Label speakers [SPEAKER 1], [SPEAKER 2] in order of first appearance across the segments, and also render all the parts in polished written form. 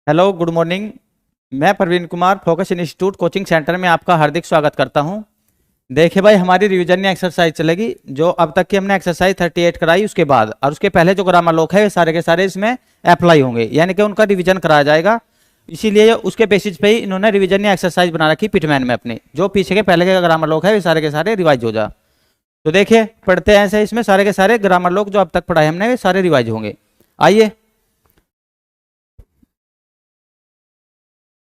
[SPEAKER 1] Hello, good morning. मैं Praveen Kumar Focus Institute coaching centre में आपका हार्दिक स्वागत करता हूं। देखिए भाई, हमारी रिवीजन एक्सरसाइज चलेगी। जो अब तक की हमने एक्सरसाइज 38 कराई उसके बाद और उसके पहले जो ग्रामर लोग है सारे के सारे इसमें अप्लाई होंगे, यानी कि उनका रिवीजन कराया जाएगा। इसीलिए उसके बेसिस पे ही इन्होंने रिवीजन एक्सरसाइज बना रखी पिटमैन में अपने। जो पीछे के पहले के ग्रामर लोग है वे सारे के सारे रिवाइज हो जा। तो देखिए पढ़ते हैं ऐसे, इसमें सारे के सारे ग्रामर लोग जो अब तक पढ़ाए हमने वे सारे रिवाइज होंगे। आइए,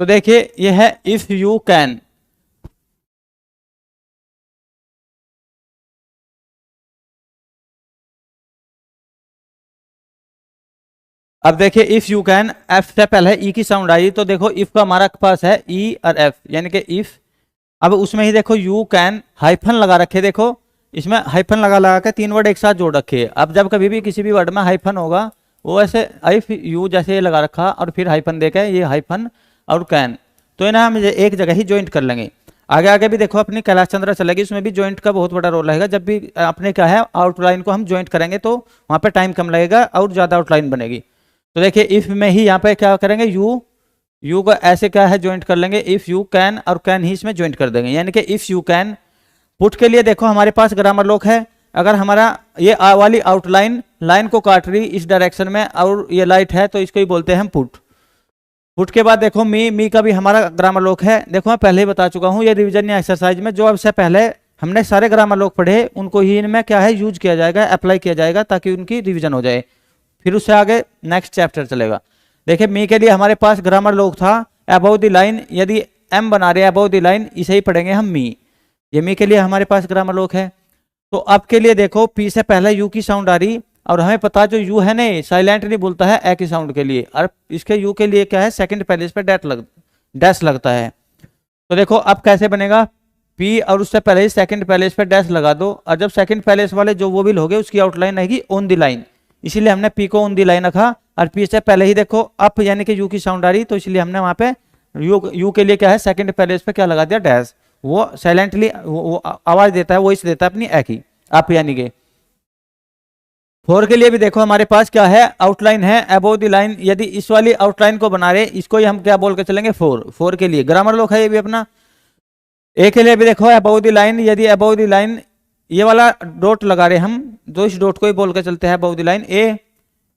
[SPEAKER 1] तो देखिए ये है इफ यू कैन। अब देखिए इफ यू कैन, एफ से पहले ई की साउंड आई, तो देखो इफ का हमारा पास है ई और एफ, यानी कि इफ। अब उसमें ही देखो यू कैन हाइफन लगा रखे, देखो इसमें हाइफन लगा लगा के तीन वर्ड एक साथ जोड़ रखे। अब जब कभी भी किसी भी वर्ड में हाइफन होगा वो ऐसे इफ यू जैसे ये लगा रखा और फिर हाइफन देके ये हाइफन और कैन, तो इन्हें हम एक जगह ही ज्वाइंट कर लेंगे। आगे आगे भी देखो अपनी कैलाश चंद्रा चलेगी, उसमें भी ज्वाइंट का बहुत बड़ा रोल रहेगा। जब भी अपने क्या है आउटलाइन को हम ज्वाइंट करेंगे तो वहां पे टाइम कम लगेगा और ज्यादा आउटलाइन बनेगी। तो देखिए इफ में ही यहाँ पे क्या करेंगे, यू को ऐसे क्या है ज्वाइंट कर लेंगे, इफ यू कैन और कैन ही इसमें ज्वाइंट कर देंगे, यानी कि इफ यू कैन। पुट के लिए देखो हमारे पास ग्रामर लोग है। अगर हमारा ये वाली आउटलाइन लाइन को काट रही इस डायरेक्शन में और ये लाइट है तो इसको ही बोलते हैं हम पुट। पुट के बाद देखो मी का भी हमारा ग्रामर लोग है। देखो मैं पहले ही बता चुका हूँ ये रिविजन या एक्सरसाइज में जो अब से पहले हमने सारे ग्रामर लोग पढ़े उनको ही इनमें क्या है यूज किया जाएगा, अप्लाई किया जाएगा ताकि उनकी रिविजन हो जाए। फिर उससे आगे नेक्स्ट चैप्टर चलेगा। देखिए मी के लिए हमारे पास ग्रामर लोग था अबव द लाइन, यदि एम बना रहे अबव द लाइन इसे ही पढ़ेंगे हम मी। ये मी के लिए हमारे पास ग्रामर लोग है। तो अब के लिए देखो पी से पहले यू की साउंड आ रही और हमें पता जो यू है ना साइलेंट नहीं बोलता है ए की साउंड के लिए, और इसके यू के लिए क्या है सेकंड पहले इस पर डैश लगता है। तो देखो अब कैसे बनेगा, पी और उससे पहले ही सेकंड पहले इस पर डैश लगा दो और जब सेकंड पहले वाले जो वो भी होगे उसकी आउटलाइन आएगी ऑन द लाइन, इसीलिए हमने पी को ऑन दी लाइन रखा। और पी से पहले ही देखो अप यानी कि यू की साउंड आ रही तो इसलिए हमने वहां पे यू के लिए क्या है सेकंड पहले इस पे क्या लगा दिया डैश। वो साइलेंटली वो आवाज देता है, वो इस देता है अपनी ए की अप यानी कि। फोर के लिए भी देखो हमारे पास क्या है आउटलाइन है अबव द लाइन, यदि इस वाली आउटलाइन को बना रहे इसको ही हम क्या बोल के चलेंगे फोर के लिए ग्रामर लोग है ये भी अपना। ए के लिए भी देखो अबव द लाइन, यदि अबव द लाइन ये वाला डॉट लगा रहे हम तो इस डॉट को ही बोल के चलते हैं above the line A.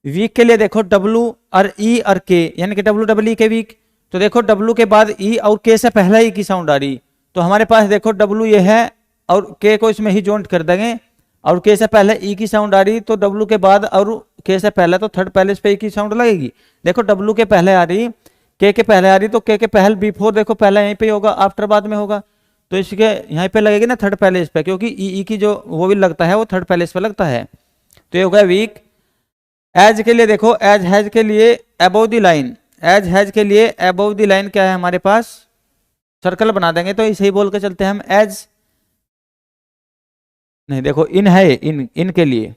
[SPEAKER 1] Week के लिए देखो डब्लू और ई और के, यानी कि डब्लू डबल ई के वीक। तो देखो डब्लू के बाद ई और के से पहले ही की साउंड आ रही तो हमारे पास देखो डब्लू ये है और के को इसमें ही जॉइंट कर देंगे और के से पहले ई की साउंड आ रही तो डब्लू के बाद और के से पहले तो थर्ड पहले इस पे ई की साउंड लगेगी। देखो डब्लू के पहले आ रही के पहले आ रही तो के पहले बिफोर देखो पहले यहीं पे होगा आफ्टर बाद में होगा, तो इसके यहाँ पे लगेगी ना थर्ड पैलेस पे, क्योंकि ई की जो वो भी लगता है वो थर्ड पैलेस पे लगता है। तो ये हो गया वीक। एज के लिए देखो एज हैज के लिए above the line, as has के लिए अबव द लाइन क्या है हमारे पास सर्कल बना देंगे तो इसे ही बोल के चलते हैं हम एज। नहीं देखो इन है इन के लिए,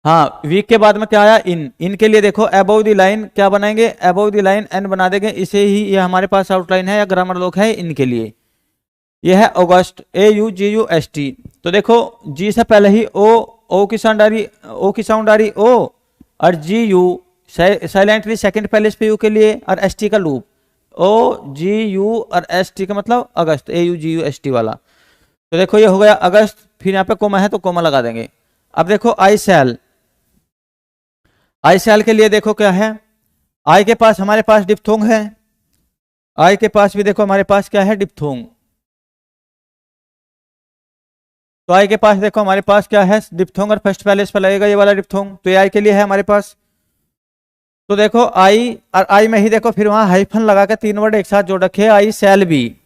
[SPEAKER 1] हाँ वीक के बाद में क्या आया इन के लिए देखो अबव द लाइन क्या बनाएंगे अबव द लाइन एन बना देंगे, इसे ही ये हमारे पास आउटलाइन है या ग्रामर लोग है इनके लिए। ये है अगस्त AUGUST। तो देखो जी से पहले ही ओ की साउंड आ रही ओ और GU साइलेंटली सेकंड पहले इस पे यू के लिए और ST का लूप OGU और ST का मतलब अगस्त AUGUST वाला। तो देखो ये हो गया अगस्त, फिर यहाँ पे कोमा है तो कोमा लगा देंगे। अब देखो आई सेल के लिए देखो क्या है, आई के पास हमारे पास डिप्थोंग है, आई के पास भी देखो हमारे पास क्या है डिप्थोंग। तो आई के पास देखो हमारे पास क्या है डिप्थोंग और फर्स्ट पैलेस पर लगेगा ये वाला डिप्थोंग, तो ये आई के लिए है हमारे पास। तो देखो आई और आई में ही देखो फिर वहां हाइफन लगा के तीन वर्ड एक साथ जोड़ रखे आई सेल बी,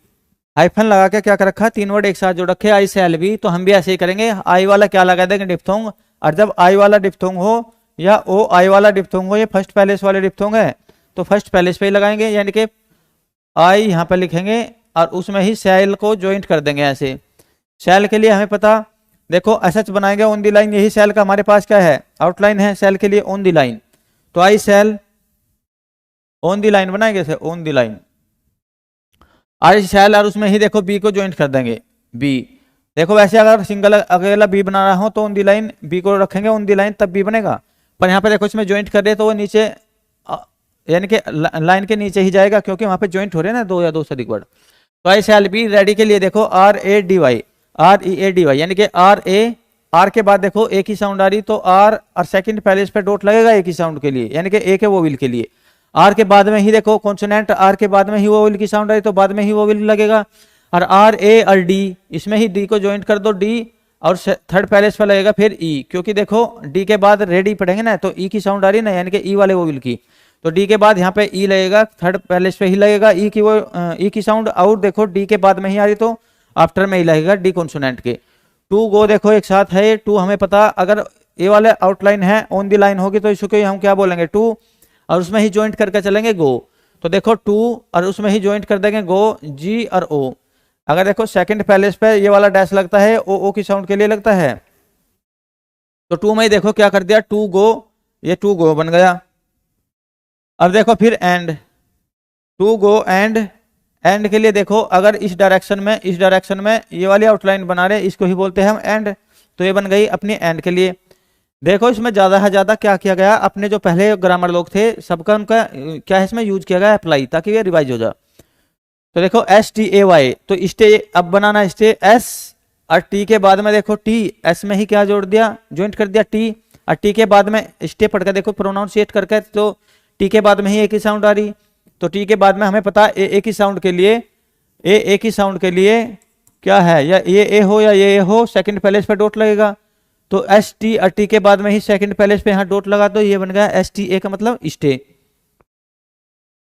[SPEAKER 1] हाइफन लगा के क्या कर रखा तीन वर्ड एक साथ जोड़ रखे आई सेल बी। तो हम भी ऐसे ही करेंगे, आई वाला क्या लगा देंगे डिप्थोंग, और जब आई वाला डिप्थोंग हो या ओ आई वाला डिप्थोंग हो, ये फर्स्ट पैलेस वाले डिप्थोंग है तो फर्स्ट पैलेस पे ही लगाएंगे, यानी कि आई यहाँ पे लिखेंगे और उसमें ही सेल को ज्वाइंट कर देंगे ऐसे। सेल के लिए हमें पता देखो एसएच बनाएंगे ऑन दी लाइन, यही सेल का हमारे पास क्या है आउटलाइन है सेल के लिए ऑन दी लाइन। तो I sell on the line बनाएंगे से on the line I sell और उसमें ही देखो बी को ज्वाइंट कर देंगे बी। देखो वैसे अगर सिंगल अकेला बी बना रहा हो तो ऑन दी लाइन बी को रखेंगे ऑन दी लाइन तब बी बनेगा, पर यहाँ पे देखो इसमें ज्वाइंट कर रहे तो वो नीचे यानी कि लाइन के नीचे ही जाएगा, क्योंकि वहां पे ज्वाइंट हो रहे हैं ना दो या दो से अधिक वर्ड। तो आई शैल बी रेडी के लिए देखो RADY, READY, यानी कि आर के बाद देखो एक ही साउंड आ रही, तो आर और सेकंड पहले इस पे डॉट लगेगा एक ही साउंड के लिए, यानी कि एक है वोवेल के लिए। आर के बाद में ही देखो कॉन्सोनेंट, आर के बाद में ही वोवेल की साउंड आई तो बाद में ही वोवेल लगेगा। और RA और D, इसमें ही D को ज्वाइंट कर दो, D और थर्ड पहले पे लगेगा फिर E, क्योंकि देखो D के बाद रेडी पढ़ेंगे ना तो E की साउंड आ रही ना, यानी कि E वाले वोवेल की, तो D के बाद यहाँ पे E लगेगा, थर्ड पहले पे ही लगेगा E की, वो E की साउंड। और देखो D के बाद में ही आ रही तो आफ्टर में ही लगेगा D कॉन्सोनेंट के। टू गो देखो एक साथ है, टू हमें पता, अगर ए वाले आउटलाइन है ऑन दी लाइन होगी तो इसको हम क्या बोलेंगे टू, और उसमें ही ज्वाइंट करके चलेंगे गो। तो देखो टू और उसमें ही ज्वाइंट कर देंगे गो, जी और ओ। अगर देखो सेकंड पैलेस पे ये वाला डैश लगता है ओ की साउंड के लिए लगता है, तो टू में ही देखो क्या कर दिया टू गो, ये टू गो बन गया। अब देखो फिर and, to go and, and के लिए देखो अगर इस डायरेक्शन में ये वाली आउटलाइन बना रहे, इसको ही बोलते हैं हम एंड, तो ये बन गई अपनी एंड के लिए। देखो इसमें ज्यादा है ज्यादा क्या किया गया, अपने जो पहले ग्रामर लोग थे सबका उनका क्या है इसमें यूज किया गया अप्लाई, ताकि ये रिवाइज हो जाए। तो देखो STAY, तो स्टे अब बनाना स्टे एस, और टी के बाद में देखो टी, एस में ही क्या जोड़ दिया ज्वाइंट कर दिया टी, और टी के बाद में स्टे पढ़ कर देखो प्रोनाउंसिएट करके, तो टी के बाद में ही एक ही साउंड आ रही, तो टी के बाद में हमें पता एक ही साउंड के लिए एक ही साउंड के लिए क्या है, या ये ए हो या ये हो, सेकंड पैलेस पे डॉट लगेगा। तो ST और टी के बाद में ही सेकंड पैलेस पे यहाँ डॉट लगा दो, ये बन गया STA का मतलब स्टे।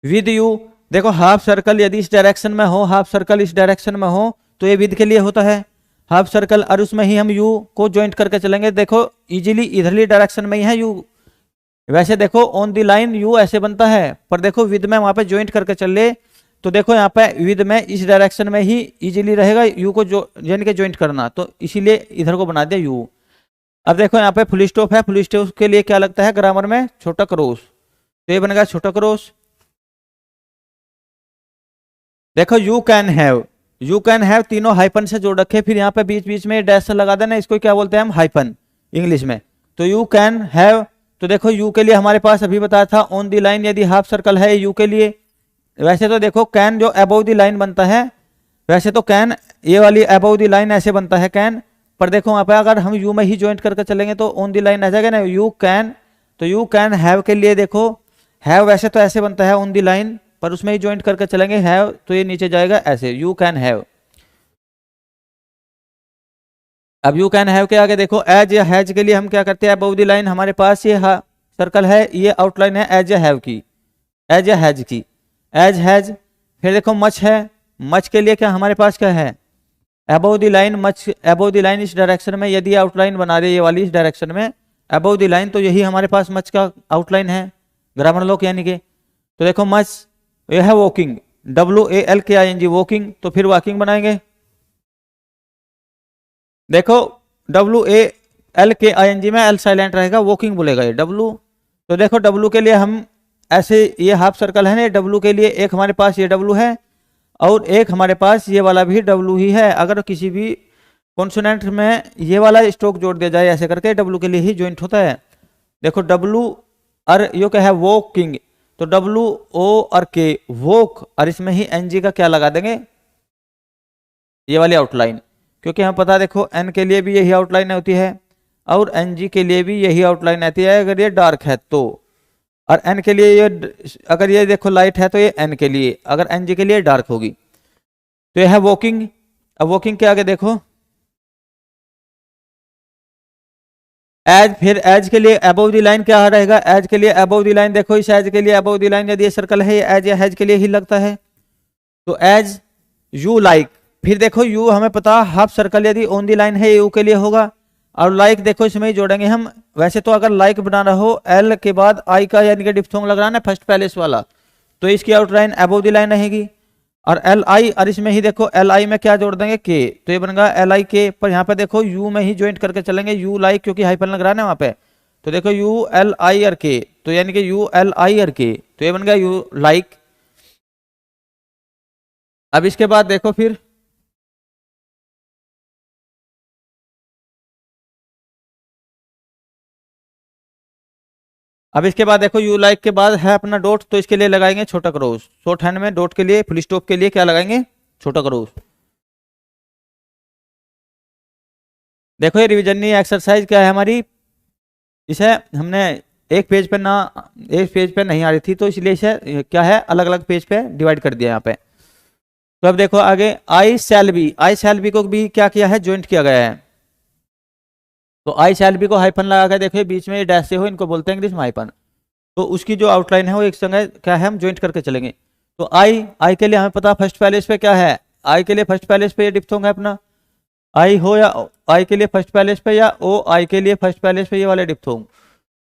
[SPEAKER 1] विद यू देखो हाफ सर्कल यदि इस डायरेक्शन में हो, हाफ सर्कल इस डायरेक्शन में हो तो ये विद के लिए होता है हाफ सर्कल, और उसमें ही हम यू को ज्वाइंट करके चलेंगे। देखो इजीली इधरली डायरेक्शन में ही है यू, वैसे देखो ऑन दी लाइन यू ऐसे बनता है, पर देखो विद में वहां पे ज्वाइंट करके चल ले, तो देखो यहाँ पे विद में इस डायरेक्शन में ही इजीली रहेगा यू को जो यानी कि ज्वाइंट करना, तो इसीलिए इधर को बना दिया यू। अब देखो यहाँ पे फुल स्टॉप है, फुल स्टॉप के लिए क्या लगता है ग्रामर में छोटा क्रॉस, तो ये बनेगा छोटा क्रॉस। देखो यू कैन हैव तीनों हाइपन से जोड़ रखे, फिर यहाँ पे बीच बीच में डैश लगा देना, इसको क्या बोलते हैं हम हाइपन इंग्लिश में। तो यू कैन हैव, तो देखो यू के लिए हमारे पास अभी बताया था ऑन दी लाइन यदि हाफ सर्कल है यू के लिए। वैसे तो देखो कैन जो अबव दी लाइन बनता है, वैसे तो कैन ये वाली अबव दी लाइन ऐसे बनता है कैन, पर देखो वहां पे अगर हम यू में ही ज्वाइंट करके चलेंगे तो ऑन दी लाइन आ जाएगा ना यू कैन। तो यू कैन हैव के लिए देखो हैव वैसे तो ऐसे बनता है ऑन दी लाइन, पर उसमें ही ज्वाइंट करके चलेंगे हैव, तो ये नीचे जाएगा ऐसे यू कैन हैव। अब यू कैन हैव के आगे देखो एज या हैज के लिए हम क्या करते हैं, अबव द लाइन हमारे पास ये सर्कल है, ये आउटलाइन है एज या हैव की, एज या हैज की, एज हैज। फिर देखो मच है, मच के लिए क्या हमारे पास क्या है above the line, much above the line इस डायरेक्शन में यदि आउटलाइन बना रही है ये वाली इस डायरेक्शन में अबव द लाइन, तो यही हमारे पास मच का आउटलाइन है ग्रामर लोग यानी कि। तो देखो मच ये है वॉकिंग, WALKING वॉकिंग, तो फिर वॉकिंग बनाएंगे। देखो WALKING में एल साइलेंट रहेगा, वॉकिंग बोलेगा ये W। तो देखो W के लिए हम ऐसे, ये हाफ सर्कल है ना W के लिए, एक हमारे पास ये W है और एक हमारे पास ये वाला भी W ही है। अगर किसी भी कॉन्सोनेंट में ये वाला स्ट्रोक जोड़ दिया जाए ऐसे करके W के लिए ही ज्वाइंट होता है। देखो W और यो क्या है वॉकिंग, तो WO और K वॉक, और इसमें ही NG का क्या लगा देंगे ये वाली आउटलाइन, क्योंकि हम पता देखो N के लिए भी यही आउटलाइन होती है और NG के लिए भी यही आउटलाइन आती है अगर ये डार्क है तो, और N के लिए ये अगर ये देखो लाइट है तो ये N के लिए, अगर NG के लिए डार्क होगी। तो ये है वॉकिंग। अब वॉकिंग के आगे देखो एज, फिर एज के लिए अबव द लाइन क्या रहेगा, एज के लिए अबव द लाइन देखो इस एज के लिए अबव द लाइन यदि ये सर्कल है ये एज या हैज के लिए ही लगता है, तो एज यू लाइक। फिर देखो यू हमें पता हाफ सर्कल यदि ऑन दी लाइन है यू के लिए होगा, और लाइक देखो इसमें ही जोड़ेंगे हम। वैसे तो अगर लाइक बनाना हो एल के बाद आई का यानी कि डिप्थोंग लगाना है फर्स्ट पैलेस वाला, तो इसकी आउटलाइन अबव दी लाइन रहेगी, और एल आई, और इसमें ही देखो एल आई में क्या जोड़ देंगे के, तो ये बनेगा एल आई के, पर यहाँ पे देखो यू में ही ज्वाइंट करके चलेंगे यू लाइक, क्योंकि हाइपन लग रहा है ना वहां पे। तो देखो यू एल आई और के, तो यानी कि यू एल आई और के, तो ये बन गया यू लाइक। अब इसके बाद देखो फिर अब इसके बाद देखो यू लाइक के बाद है अपना डॉट, तो इसके लिए लगाएंगे छोटा क्रॉस। शॉर्ट हैंड में डॉट के लिए, फुल स्टॉप के लिए क्या लगाएंगे, छोटा क्रॉस। देखो ये रिविजन एक्सरसाइज क्या है हमारी, इसे हमने एक पेज पे ना, एक पेज पे नहीं आ रही थी, तो इसलिए इसे क्या है अलग अलग पेज पे डिवाइड कर दिया यहाँ पे। तो अब देखो आगे, आई shall be, I shall be को भी क्या किया है, ज्वाइंट किया गया है। तो आई शैल बी को हाइफन लगा के देखो बीच में डैश से हो, इनको बोलते हैं इंग्लिश में हाइफन। तो उसकी जो आउटलाइन है वो एक संग क्या है, हम ज्वाइंट करके चलेंगे। तो आई, आई के लिए हमें पता फर्स्ट पैलेस पे क्या है, आई के लिए फर्स्ट पैलेस पे ये डिप्थोंग है अपना, आई हो या आई के लिए फर्स्ट पैलेस पे, या ओ आई के लिए फर्स्ट पैलेस पे, ये वाले डिप्थोंग।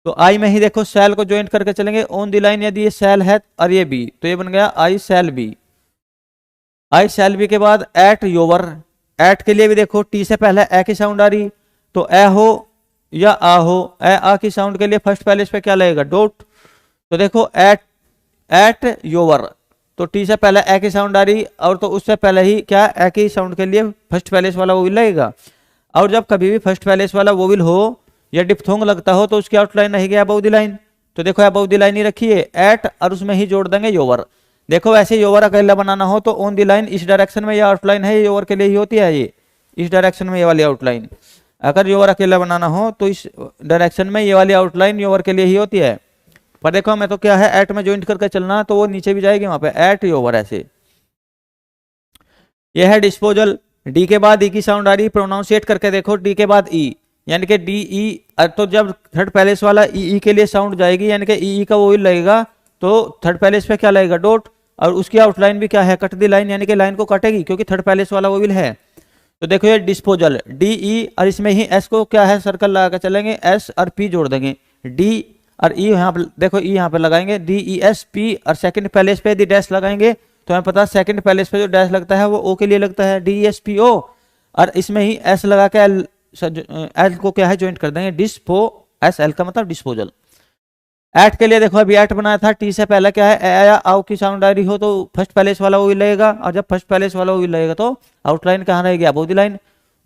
[SPEAKER 1] तो आई में ही देखो सेल को ज्वाइंट करके चलेंगे ऑन द लाइन, यदि ये सेल है और ये बी, तो ये बन गया आई सेल बी। आई सेल बी के बाद एट योवर, एट के लिए भी देखो टी से पहले ए की साउंड आ रही, तो ए हो या आ हो, ए आ की साउंड के लिए फर्स्ट पैलेस पे क्या लगेगा, डॉट। तो देखो एट, एट योवर, तो टी से पहले ए की साउंड आ रही, और तो उससे पहले ही क्या ए की साउंड के लिए फर्स्ट पैलेस वाला वोविल लगेगा। और जब कभी भी फर्स्ट पैलेस वाला वोविल हो या डिप्थोंग लगता हो तो उसकी आउटलाइन रहेगी अबव द लाइन। तो देखो अबव द लाइन ही रखी है एट, और उसमें ही जोड़ देंगे योवर। देखो वैसे योवर अकेला बनाना हो तो ऑन द लाइन इस डायरेक्शन में ये आउटलाइन है, ये योवर के लिए ही होती है, ये इस डायरेक्शन में ये वाली आउटलाइन। अगर योवर अकेला बनाना हो तो इस डायरेक्शन में ये वाली आउटलाइन योवर के लिए ही होती है। पर देखो मैं तो क्या है एट में ज्वाइंट करके चलना, तो वो नीचे भी जाएगी वहां पे एट योवर ऐसे। ये है डिस्पोजल, डी के बाद ई की साउंड आ रही, प्रोनाउंसिएट करके देखो डी के बाद ई, यानी कि डी ई, तो जब थर्ड पैलेस वाला ई के लिए साउंड जाएगी, यानी कि ई का वो लगेगा, तो थर्ड पैलेस पे क्या लगेगा, डॉट। और उसकी आउटलाइन भी क्या है, कट दी लाइन, यानी कि लाइन को काटेगी क्योंकि थर्ड पैलेस वाला वो विल है। तो देखो ये डिस्पोजल डी ई, और इसमें ही एस को क्या है सर्कल लगा कर चलेंगे, एस और पी जोड़ देंगे, डी और ई यहाँ पे देखो, ई यहाँ पे लगाएंगे डी ई एस पी, और सेकंड पैलेस पे यदि डैश लगाएंगे तो हमें पता है सेकंड पैलेस पे जो डैश लगता है वो ओ के लिए लगता है, डी एस पी ओ। और इसमें ही एस लगा के एल को क्या है ज्वाइंट कर देंगे, डिस्पो, एस एल का मतलब डिस्पोजल। एट के लिए देखो अभी एट बनाया था, टी से पहले क्या है ए या आउ की साउंड आ रही हो तो फर्स्ट पैलेस वाला वो भी लगेगा, और जब फर्स्ट पैलेस वाला वो भी लगेगा तो आउटलाइन कहाँ रहेगी, अबव द लाइन।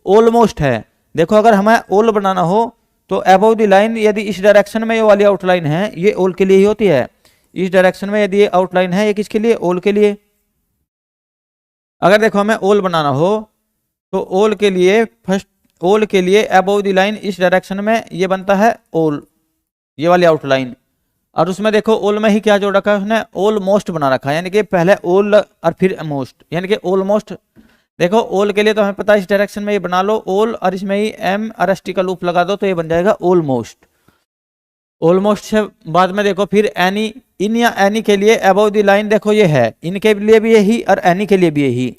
[SPEAKER 1] ऑलमोस्ट है, देखो अगर हमें ओल बनाना हो तो अबव द लाइन, यदि इस डायरेक्शन में ये वाली आउटलाइन है ये ओल के लिए ही होती है, इस डायरेक्शन में यदि ये आउटलाइन है ये किसके लिए, ओल के लिए। अगर देखो हमें ओल बनाना हो तो ओल के लिए फर्स्ट, ओल के लिए अबव द लाइन इस डायरेक्शन में ये बनता है ओल, ये वाली आउटलाइन। और उसमें देखो ओल में ही क्या जोड़ रखा है उसने, ऑलमोस्ट बना रखा है, यानी कि पहले ओल और फिर मोस्ट, यानी कि ऑलमोस्ट। देखो ओल के लिए तो हमें पता है इस डायरेक्शन में ये बना लो ओल, और इसमें ही एम और एस टी का लूप लगा दो तो ये बन जाएगा ऑलमोस्ट। ऑलमोस्ट से बाद में देखो फिर एनी, इन या एनी के लिए अबव द लाइन देखो ये है, इनके लिए भी यही और एनी के लिए भी यही।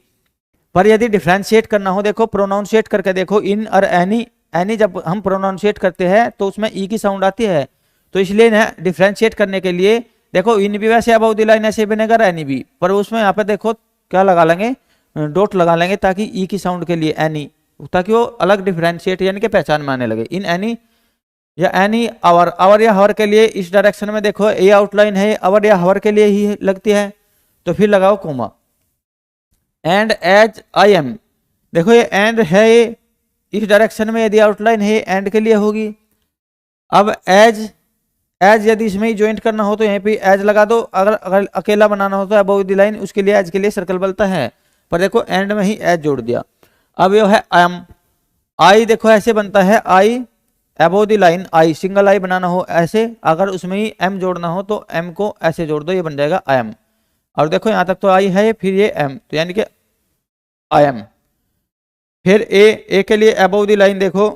[SPEAKER 1] पर यदि डिफ्रेंशिएट करना हो देखो प्रोनाउंसिएट करके देखो, इन और एनी, एनी जब हम प्रोनाउंसिएट करते हैं तो उसमें ई की साउंड आती है, तो इसलिए ना डिफ्रेंशिएट करने के लिए देखो इन भी वैसे अबव द लाइन ऐसे बनेगा, एनी भी, पर उसमें यहाँ पे देखो क्या लगा लेंगे, डॉट लगा लेंगे ताकि ई की साउंड के लिए एनी, ताकि वो अलग डिफ्रेंशिएट यानी कि पहचान में आने लगे। इन एनी या एनी आवर, आवर या हवर के लिए इस डायरेक्शन में देखो ये आउटलाइन है, आवर या हवर के लिए ही लगती है, तो फिर लगाओ comma. And as I am, देखो ये एंड है, ये इस डायरेक्शन में यदि आउटलाइन है एंड के लिए होगी। अब एज, एज यदि इसमें ही ज्वाइंट करना हो तो यहाँ पे एज लगा दो, अगर अकेला बनाना हो तो अबव द लाइन उसके लिए एज के लिए सर्कल बनता है, पर देखो एंड में ही एज जोड़ दिया। अब ये है आई एम, आई देखो ऐसे बनता है I above the line, I single I बनाना हो ऐसे, अगर उसमें ही एम जोड़ना हो तो एम को ऐसे जोड़ दो, ये बन जाएगा आई एम। और देखो यहां तक तो आई है फिर ये एम, तो यानी कि आई एम। फिर ए के लिए अबव द लाइन देखो,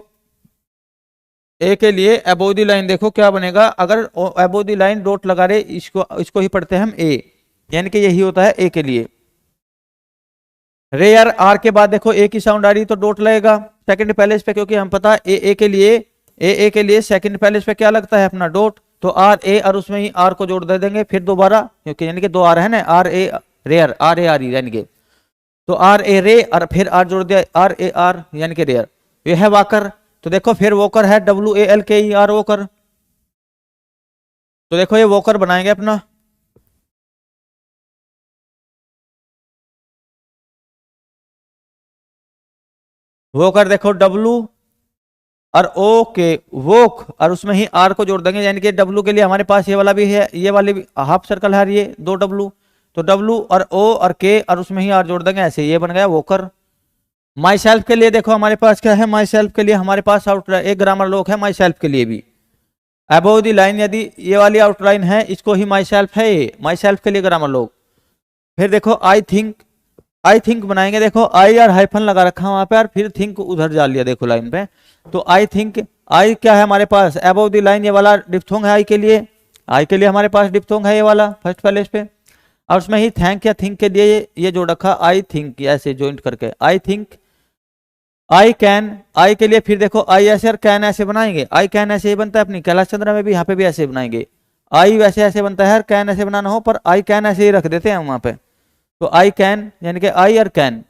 [SPEAKER 1] ए के लिए अबव द लाइन देखो क्या बनेगा, अगर अबव द लाइन डॉट लगा रहे, इसको ही पढ़ते हैं हम ए, यानी कि यही होता है ए के लिए। रेयर आर के बाद देखो ए की साउंड आ रही तो डॉट लगेगा सेकंड पैलेस पे, क्योंकि हम पता है ए के लिए, ए के लिए सेकंड पैलेस पे क्या लगता है अपना डॉट, तो आर ए और उसमें ही आर को जोड़ दे देंगे फिर दोबारा, क्योंकि यानी कि दो आर है ना, R A rare, R A R यानी कि, तो आर ए रे और फिर आर जोड़ दिया आर ए आर यानी कि रेयर। ये है वाकर, तो देखो फिर वोकर है डब्ल्यू ए एल के ई आर वोकर, तो देखो ये वोकर बनाएंगे अपना। वोकर देखो डब्ल्यू और ओ के वोक, और उसमें ही आर को जोड़ देंगे, यानी कि डब्लू के लिए हमारे पास ये वाला भी है, ये वाले भी हाफ सर्कल है, ये दो डब्लू, तो डब्लू और ओ और के और उसमें ही आर जोड़ देंगे, ऐसे ये बन गया वोकर। माई सेल्फ के लिए देखो हमारे पास क्या है, माई सेल्फ के लिए हमारे पास आउटलाइन एक ग्रामर लॉक है माई सेल्फ के लिए भी। अबोव द लाइन, यदि ये वाली आउटलाइन है इसको ही माई सेल्फ है, ये माई सेल्फ के लिए ग्रामर लॉक। फिर देखो आई थिंक बनाएंगे, देखो आई और हाइफन लगा रखा वहां पे और फिर थिंक उधर डाल लिया देखो लाइन पे, तो आई थिंक, आई क्या है हमारे पास अबोव द लाइन, ये वाला डिप्थोंग है आई के लिए, आई के लिए हमारे पास डिप्थोंग है ये वाला फर्स्ट पैलेस पे, और उसमें ही थैंक या थिंक के लिए ये जोड़ रखा आई थिंक, ऐसे ज्वाइंट करके आई थिंक। आई कैन, आई के लिए फिर देखो आई ऐसे और कैन ऐसे बनाएंगे, आई कैन ऐसे ही बनता है अपनी कैलाश चंद्र में भी, यहाँ पे भी ऐसे बनाएंगे, आई वैसे ऐसे बनता है और कैन ऐसे बनाना हो, पर आई कैन ऐसे ही रख देते हैं वहां पे, तो आई कैन यानी कि आई और कैन।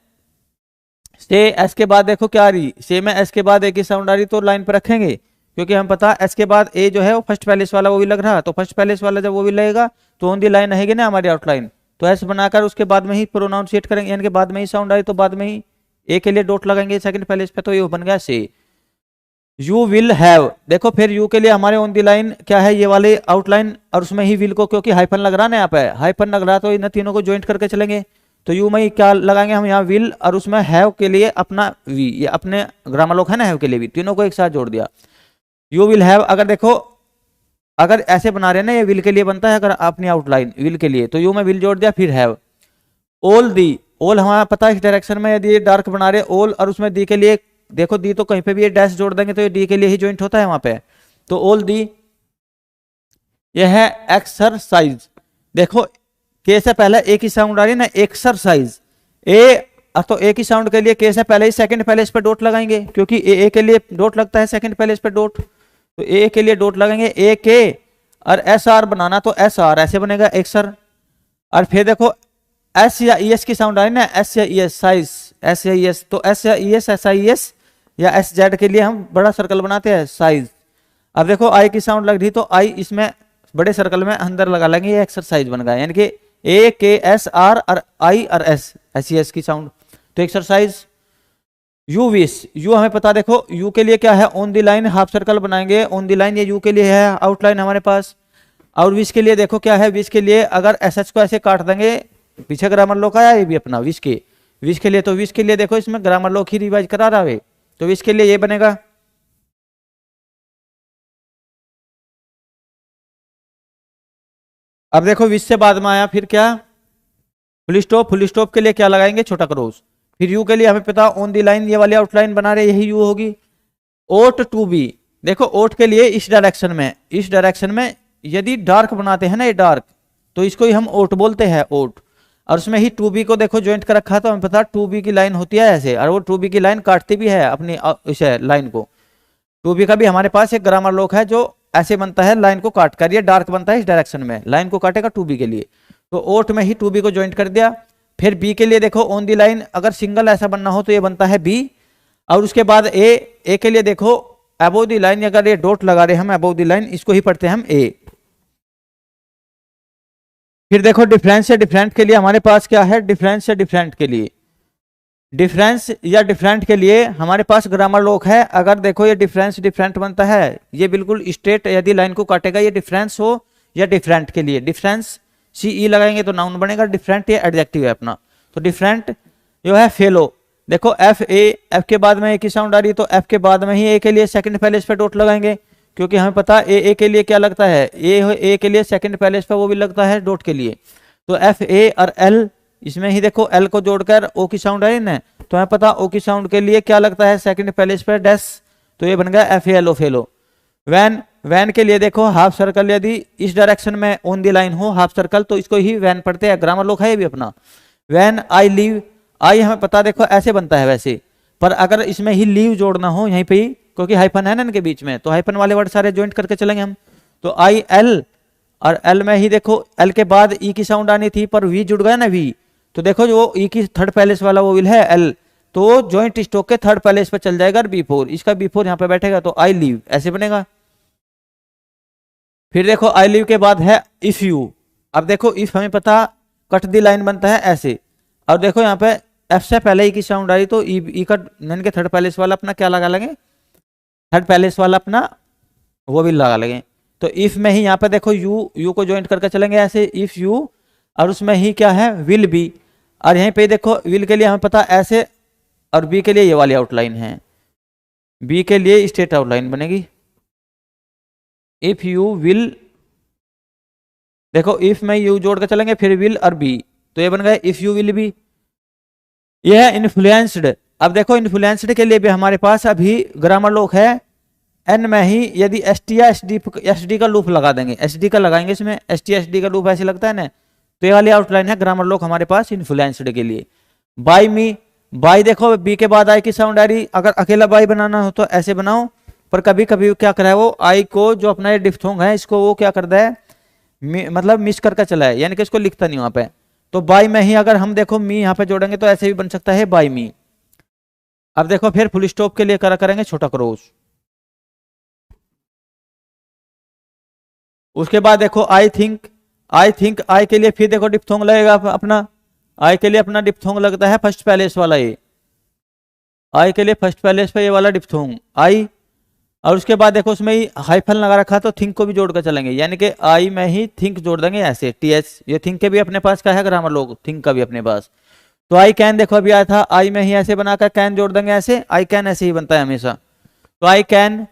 [SPEAKER 1] से एस के बाद देखो क्या आ रही, से में एस के बाद एक ही साउंड आ रही, तो लाइन पर रखेंगे, क्योंकि हम पता एस के बाद ए जो है वो फर्स्ट पैलेस वाला वो भी लग रहा, तो फर्स्ट पैलेस वाला जब वो भी लगेगा तो ऑन दी लाइन रहेगी ना हमारी आउटलाइन, तो एस बनाकर उसके बाद में ही प्रोनाउंसिएट करेंगे, यानी कि बाद में ही साउंड आई तो बाद में ही ए के लिए डॉट लगाएंगे सेकंड पैलेस पे, तो ये बन गया से। यू विल हैव, देखो फिर यू के लिए हमारे ऑन दी लाइन क्या है, ये वाले आउटलाइन और उसमें ही विल को, क्योंकि हाइफन लग रहा ना यहाँ पे, हाइफन लग रहा तो इन तीनों को ज्वाइंट करके चलेंगे, तो यू में क्या लगाएंगे हम यहाँ विल, और उसमें हैव के लिए अपना वी, ये अपने ग्रामर लोग है ना हैव के लिए भी, तीनों को एक साथ जोड़ दिया। यू विल हैव, अगर देखो अगर ऐसे बना रहे हैं ना ये विल के लिए बनता है, अगर अपनी आउटलाइन विल के लिए, तो यू में विल जोड़ दिया फिर हैव। ऑल दी, ऑल हमारा पता है इस डायरेक्शन में, यदि ये डार्क बना रहे ऑल और उसमें दी के लिए, देखो दी तो कहीं पे भी ये डैश जोड़ देंगे तो ये डी के लिए ही ज्वाइंट होता है वहां पे, तो ऑल दी। ये है एक्सरसाइज, देखो के से पहले एक ही साउंड आ रही है ना, एक्सरसाइज, ए तो एक ही साउंड के लिए के से पहले ही सेकंड पैलेस पे डॉट लगाएंगे, क्योंकि ए के लिए डॉट लगता है सेकंड पैलेस पे डॉट, तो ए के लिए डॉट लगाएंगे, ए के और एस आर बनाना तो एस आर ऐसे बनेगा एक्सर। और फिर देखो एस या ई एस की साउंड आ रही है ना, एस या ई एस साइज, एस या ई एस, तो एस या E S, S I S या एस जेड के लिए हम बड़ा सर्कल बनाते हैं साइज। अब देखो आई की साउंड लग रही तो आई इसमें बड़े सर्कल में अंदर लगा लेंगे, ये एक्सरसाइज बन गया, यानी कि ए के एस आर और आई और एस, एस एस की साउंड, तो एक्सरसाइज। यू विश, यू हमें पता, देखो यू के लिए क्या है on the line half circle बनाएंगे, ऑन द लाइन ये यू के लिए है आउटलाइन हमारे पास, और विश के लिए देखो क्या है, विश के लिए अगर एस एच को ऐसे काट देंगे, पीछे ग्रामर लॉक आया ये भी अपना विश के लिए, तो विश के लिए देखो इसमें ग्रामर लॉक ही रिवाइज करा रहा है, तो विश के लिए ये बनेगा। अब देखो विश से बाद में आया फिर क्या, फुल स्टॉप, फुल स्टॉप के लिए क्या लगाएंगे, छोटा क्रॉस। फिर यू के लिए हमें पता ऑन दी लाइन ये वाली आउटलाइन बना रहे यही यू होगी। ओट टू बी, देखो ओट के लिए इस डायरेक्शन में यदि डार्क बनाते हैं ना ये डार्क, तो इसको ही हम ओट बोलते हैं ओट, और उसमें ही टू बी को देखो ज्वाइंट कर रखा है, तो हमें पता टू बी की लाइन होती है ऐसे, और वो टू बी की लाइन काटती भी है अपनी इस लाइन को, टू बी का भी हमारे पास एक ग्रामर लॉक है जो ऐसे बनता है लाइन को काट कर, ये डार्क बनता है इस डायरेक्शन में, लाइन को काटेगा टू बी के लिए, तो ओट में ही टू बी को ज्वाइंट कर दिया। फिर बी के लिए देखो ऑन दी लाइन अगर सिंगल ऐसा बनना हो तो ये बनता है बी, और उसके बाद ए के लिए देखो अबोव दी लाइन, अगर ये डॉट लगा रहे हम अबोव दी लाइन, इसको ही पढ़ते हैं हम ए। फिर देखो डिफरेंस से डिफरेंट के लिए हमारे पास क्या है, डिफरेंस से डिफरेंट के लिए, डिफरेंस या डिफरेंट के लिए हमारे पास ग्रामर लॉक है, अगर देखो ये डिफरेंस डिफरेंट बनता है, ये बिल्कुल स्ट्रेट यदि लाइन को काटेगा, ये डिफरेंस हो या डिफरेंट के लिए, डिफरेंस सी ई लगाएंगे तो नाउन बनेगा, डिफरेंट ये एडजेक्टिव है अपना, तो डिफरेंट जो है फेलो, देखो एफ एफ के बाद में एक ही साउंड आ रही है, तो एफ के बाद में ही ए के लिए सेकंड पैलेस पे डॉट लगाएंगे, क्योंकि हमें पता ए के लिए क्या लगता है, ए के लिए सेकंड पैलेस पे वो भी लगता है डॉट के लिए, तो एफ ए और एल, इसमें ही देखो एल को जोड़कर ओ की साउंड आई ना, तो हमें पता ओ की साउंड के लिए क्या लगता है सेकंड पैलेस पे डैश, तो ये बन गया F A L O fellow. Van के लिए देखो हाफ सर्कल, यदि इस डायरेक्शन में ऑन दी लाइन हो हाफ सर्कल, तो इसको ही वैन पढ़ते हैं, ग्रामर लॉक है ये भी अपना। वैन आई लीव, आई हमें पता देखो ऐसे बनता है वैसे, पर अगर इसमें ही लीव जोड़ना हो यहीं पे ही, क्योंकि हाइफन है ना इनके बीच में, तो हाइफन वाले वर्ड सारे ज्वाइंट करके चलेंगे हम, तो आई एल, और एल में ही देखो एल के बाद ई की साउंड आनी थी पर वी जुड़ गया ना वी, तो देखो जो ई की थर्ड पैलेस वाला वो विल है एल, तो ज्वाइंट स्टॉक के थर्ड पैलेस पे चल जाएगा बी4, इसका बी4 यहाँ पे बैठेगा, तो आई लीव ऐसे बनेगा। फिर देखो आई लीव के बाद है इफ यू, अब देखो इफ हमें पता कट दी लाइन बनता है ऐसे, और देखो यहाँ पे एफ से पहले ई की साउंड आई, तो ई का नन के थर्ड पैलेस वाला अपना क्या लगा लेंगे थर्ड पैलेस वाला अपना वो भी लगा लेंगे। तो इफ में ही यहाँ पे देखो यू को ज्वाइंट करके चलेंगे ऐसे, इफ यू, और उसमें ही क्या है विल बी, और यहीं पे देखो विल के लिए हमें पता ऐसे, और बी के लिए ये वाली आउटलाइन है, बी के लिए स्टेट आउटलाइन बनेगी। इफ यू विल, देखो इफ में यू जोड़ के चलेंगे फिर विल और बी, तो ये बन गया इफ यू विल बी। ये है इन्फ्लुएंस्ड। अब देखो इन्फ्लुएंस्ड के लिए भी हमारे पास अभी ग्रामर लॉक है, एन में ही यदि एस टी या एस डी का लूप लगा देंगे, एस डी का लगाएंगे इसमें, एस डी का लूप ऐसे लगता है ना, तो ये वाली आउटलाइन है ग्रामर लॉक हमारे पास इन्फ्लुएंस्ड के लिए। बाय मी, बाय देखो बी के बाद आई की साउंड आ रही, अगर अकेला बाय बनाना हो तो ऐसे बनाओ, पर कभी कभी क्या कर रहा है वो आई को जो अपना ये डिफ्थोंग है इसको वो क्या करता है मतलब मिस करके चला है, यानी कि इसको लिखता नहीं वहां पे। तो बाय में ही अगर हम देखो मी यहाँ पे जोड़ेंगे तो ऐसे भी बन सकता है बाय मी। अब देखो फिर फुल स्टॉप के लिए करेंगे छोटा क्रॉस। उसके बाद देखो आई थिंक, आई के लिए फिर देखो डिप्थोंग लगेगा अपना, आई के लिए अपना डिप्थोंग लगता है फर्स्ट पैलेस वाला, ये आई के लिए फर्स्ट पैलेस पे ये वाला डिप्थोंग आई, और उसके बाद देखो उसमें ही हाइफन लगा रखा तो थिंक को भी जोड़ कर चलेंगे, यानी कि आई में ही थिंक जोड़ देंगे ऐसे टी एच, ये थिंक के भी अपने पास क्या है ग्रामर लोग, थिंक का भी अपने पास। तो आई कैन देखो अभी आया था, आई में ही ऐसे बनाकर कैन जोड़ देंगे ऐसे, आई कैन ऐसे ही बनता है हमेशा। तो आई कैन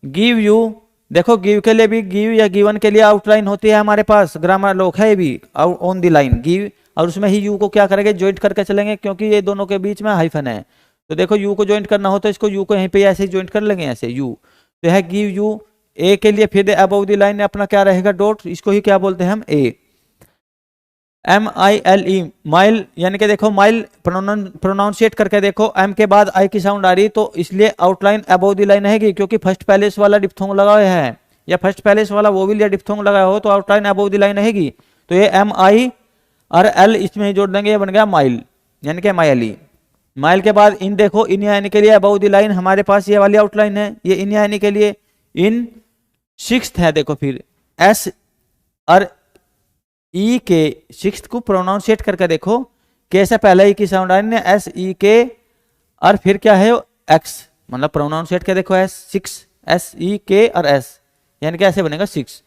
[SPEAKER 1] गिव यू, देखो गिव के लिए भी गिव या गिवन के लिए आउटलाइन होती है हमारे पास, ग्रामर लोग है भी ऑन द लाइन गिव, और उसमें ही यू को क्या करेंगे ज्वाइंट करके चलेंगे, क्योंकि ये दोनों के बीच में हाइफन है। तो देखो यू को ज्वाइंट करना हो तो इसको यू को यहीं पे ऐसे ही ज्वाइंट कर लेंगे ऐसे यू, तो है गिव यू। ए के लिए फिर अबव द लाइन अपना क्या रहेगा डॉट, इसको ही क्या बोलते हैं हम A. M I L E mile, यानी कि देखो माइल प्रोनाउंसिएट करके देखो, एम के बाद आई की साउंड आ रही तो इसलिए आउटलाइन अबव द लाइन रहेगी, क्योंकि फर्स्ट पैलेस वाला डिप्थोंग लगा हुआ है या फर्स्ट पैलेस वाला वोविल या डिप्थोंग लगा हो तो आउटलाइन अबव द लाइन रहेगी। तो ये एम आई और एल इसमें ही जोड़ देंगे, ये बन गया माइल, यानी कि माई एल ई। माइल के बाद इन देखो इन यानी के लिए अबव द लाइन हमारे पास ये वाली आउटलाइन है, ये इन यानी के लिए। इन सिक्स्थ है देखो फिर एस और ई के सिक्स्थ को प्रोनाउंसिएट करके देखो, कैसे पहले ई की साउंड आ रही है एस ई के, और फिर क्या है एक्स, मतलब प्रोनाउंसिएट के देखो एस सिक्स, एस ई के और एस, यानी कि ऐसे बनेगा सिक्स।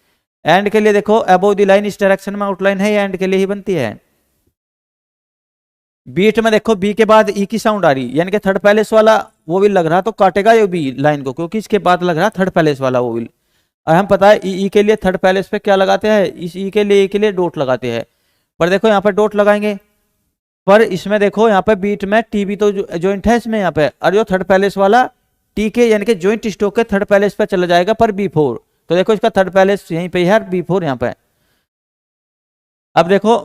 [SPEAKER 1] एंड के लिए देखो अबव द लाइन इस डायरेक्शन में आउटलाइन है, एंड के लिए ही बनती है। बीट में देखो बी के बाद ई की साउंड आ रही, यानी कि थर्ड पैलेस वाला वो भी लग रहा तो काटेगा ये बी लाइन को, क्योंकि इसके बाद लग रहा थर्ड पैलेस वाला वो भी। और हम पता है ई के लिए थर्ड पैलेस पे क्या लगाते हैं, इस ई के लिए डॉट लगाते हैं, पर देखो यहाँ पर डॉट लगाएंगे, पर इसमें देखो यहाँ पे बीट में टी भी तो ज्वाइंट है इसमें यहाँ पे, और जो थर्ड पैलेस वाला टी के यानी कि ज्वाइंट स्टॉक के थर्ड पैलेस पे चला जाएगा पर बी4, तो देखो इसका थर्ड पैलेस यहीं पे है बी4 यहाँ पे। अब देखो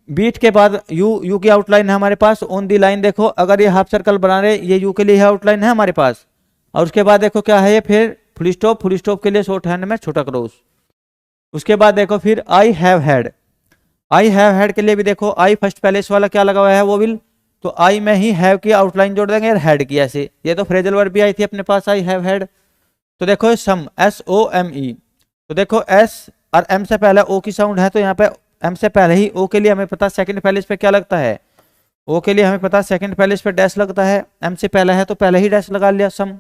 [SPEAKER 1] बीट के बाद यू की आउटलाइन है हमारे पास ऑन दी लाइन, देखो अगर ये हाफ सर्कल बना रहे ये यू के लिए आउटलाइन है हमारे पास, और उसके बाद देखो क्या है ये फिर फुल स्टॉप के लिए शॉर्ट हैंड में छोटा क्रॉस। उसके बाद देखो फिर I have had, I have had के लिए भी देखो आई फर्स्ट पैलेस वाला क्या लगा हुआ है वो विल, तो आई में ही हैव की आउटलाइन जोड़ देंगे हैड की ऐसे, ये तो फ्रेजल वर्ब भी आई थी अपने पास आई हैव हैड। तो देखो सम एस ओ एम ई, तो देखो एस और एम से पहले ओ की साउंड है, तो यहाँ पे एम से पहले ही ओ के लिए हमें पता सेकंड पैलेस पे क्या लगता है, ओ के लिए हमें पता सेकंड पैलेस पे डैश लगता है, एम से पहले है तो पहले ही डैश लगा लिया सम।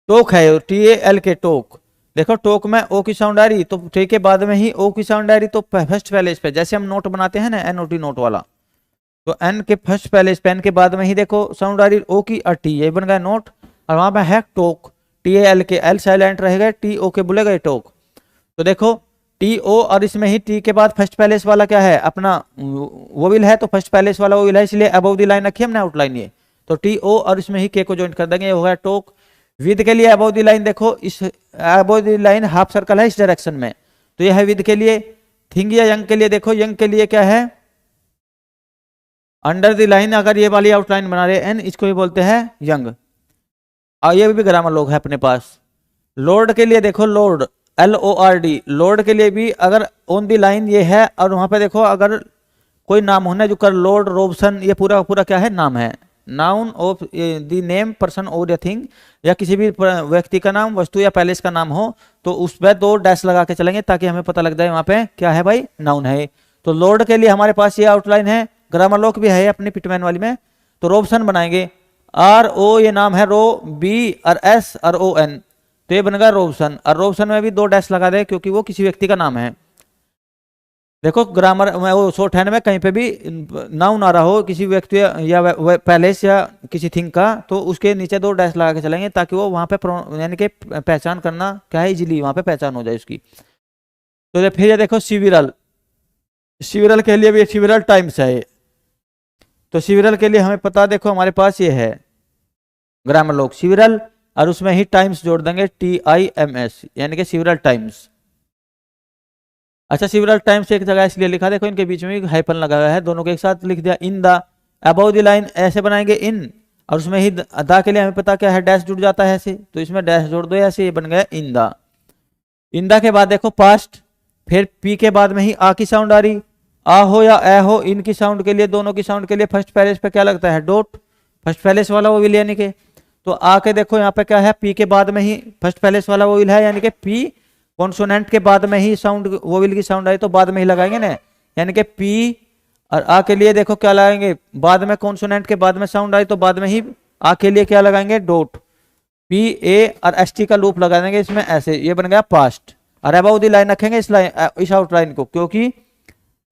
[SPEAKER 1] टोक है टी ए एल के टोक, देखो टोक में ओ की साउंड आ रही तो टी के बाद में ही ओ की साउंड आ रही, तो फर्स्ट पैलेस पे जैसे हम नोट बनाते हैं ना एन ओ टी नोट वाला, तो एन के फर्स्ट पैलेस पे एन के बाद में ही देखो साउंड आ रही ओ की और टी, ये बन गया नोट, और वहां पे है टोक टी ए एल के, एल साइलेंट रहेगा टी ओ के बोलेगा टोक। तो देखो टी ओ और इसमें ही टी के बाद फर्स्ट पैलेस वाला क्या है अपना वो विल है, तो फर्स्ट पैलेस वाला वो विल है, इसलिए अबव द लाइन रखी हमने आउटलाइन ये, तो टी ओ और इसमें ही के को ज्वाइन कर देंगे, ये होगा टोक। विद के लिए अबव द लाइन देखो इस above the line half circle है इस डायरेक्शन में, तो यह है विद के लिए। थिंग या यंग के लिए देखो यंग के लिए क्या है अंडर द लाइन, अगर ये वाली आउटलाइन बना रहे एन इसको ही बोलते हैं यंग, और ये भी ग्रामर लोग है अपने पास। लॉर्ड के लिए देखो लॉर्ड LORD, लॉर्ड के लिए भी अगर ऑन दी लाइन ये है, और वहां पे देखो अगर कोई नाम होना जो कर लॉर्ड रॉबसन, ये पूरा पूरा क्या है नाम है, noun of the name person और थिंग, या किसी भी व्यक्ति का नाम वस्तु या पैलेस का नाम हो तो उस पर 2 डैश लगा के चलेंगे ताकि हमें पता लग जाए वहां पे क्या है भाई नाउन है। तो लॉर्ड के लिए हमारे पास ये आउटलाइन है, ग्रामर लॉक भी है अपनी पिटमैन वाली में, तो रॉबसन बनाएंगे, आर ओ ये नाम है रो, बी और एस और ओ एन, तो ये बनेगा रोबसन। और रोबसन में भी 2 डैश लगा दे क्योंकि वो किसी व्यक्ति का नाम है। देखो ग्रामर में वो शॉर्ट हैंड में कहीं पे भी नाउन आ रहा हो किसी व्यक्ति या पैलेस या किसी थिंग का, तो उसके नीचे 2 डैश लगा के चलेंगे ताकि वो वहां पे यानी कि पहचान करना क्या है, इजीली वहां पे पहचान हो जाए उसकी। तो फिर ये देखो सिविरल, सिविरल के लिए भी सिविरल टाइम्स है। तो सिविरल के लिए हमें पता, देखो हमारे पास ये है ग्रामर लॉग सिविरल, और उसमें ही टाइम्स जोड़ देंगे TIMS, यानी कि सिविरल टाइम्स। अच्छा सिविरल टाइम्स एक जगह इसलिए लिखा, देखो इनके बीच में भी हाइफन लगा हुआ है, दोनों के एक साथ लिख दिया। In the above the line ऐसे बनाएंगे इन, और उसमें ही द के लिए हमें पता क्या है, डैश जुड़ जाता है ऐसे, तो इसमें डैश जोड़ दो ऐसे, ये बन गया इन द। इन द के बाद देखो पास्ट, फिर पी के बाद में ही आ की साउंड आ रही, आ हो या ए हो, इनकी साउंड के लिए, दोनों की साउंड के लिए फर्स्ट पैलेस पे क्या लगता है, डॉट, फर्स्ट पैलेस वाला वो विल, यानी कि तो आ के देखो यहाँ पे क्या है, पी के बाद में ही फर्स्ट पैलेस वाला वो विल है, यानी कि पी कॉन्सोनेंट के बाद में ही साउंड वो विल की साउंड आई तो बाद में ही लगाएंगे ना, यानी कि पी। और आ के लिए देखो क्या लगाएंगे, बाद में कॉन्सोनेंट के बाद में साउंड आई तो बाद में ही आ के लिए क्या लगाएंगे, डॉट, पी ए और एस टी का लूप लगा देंगे इसमें ऐसे, ये बन गया पास्ट। और अबाउट द लाइन रखेंगे इस लाइन, इस आउटलाइन को, क्योंकि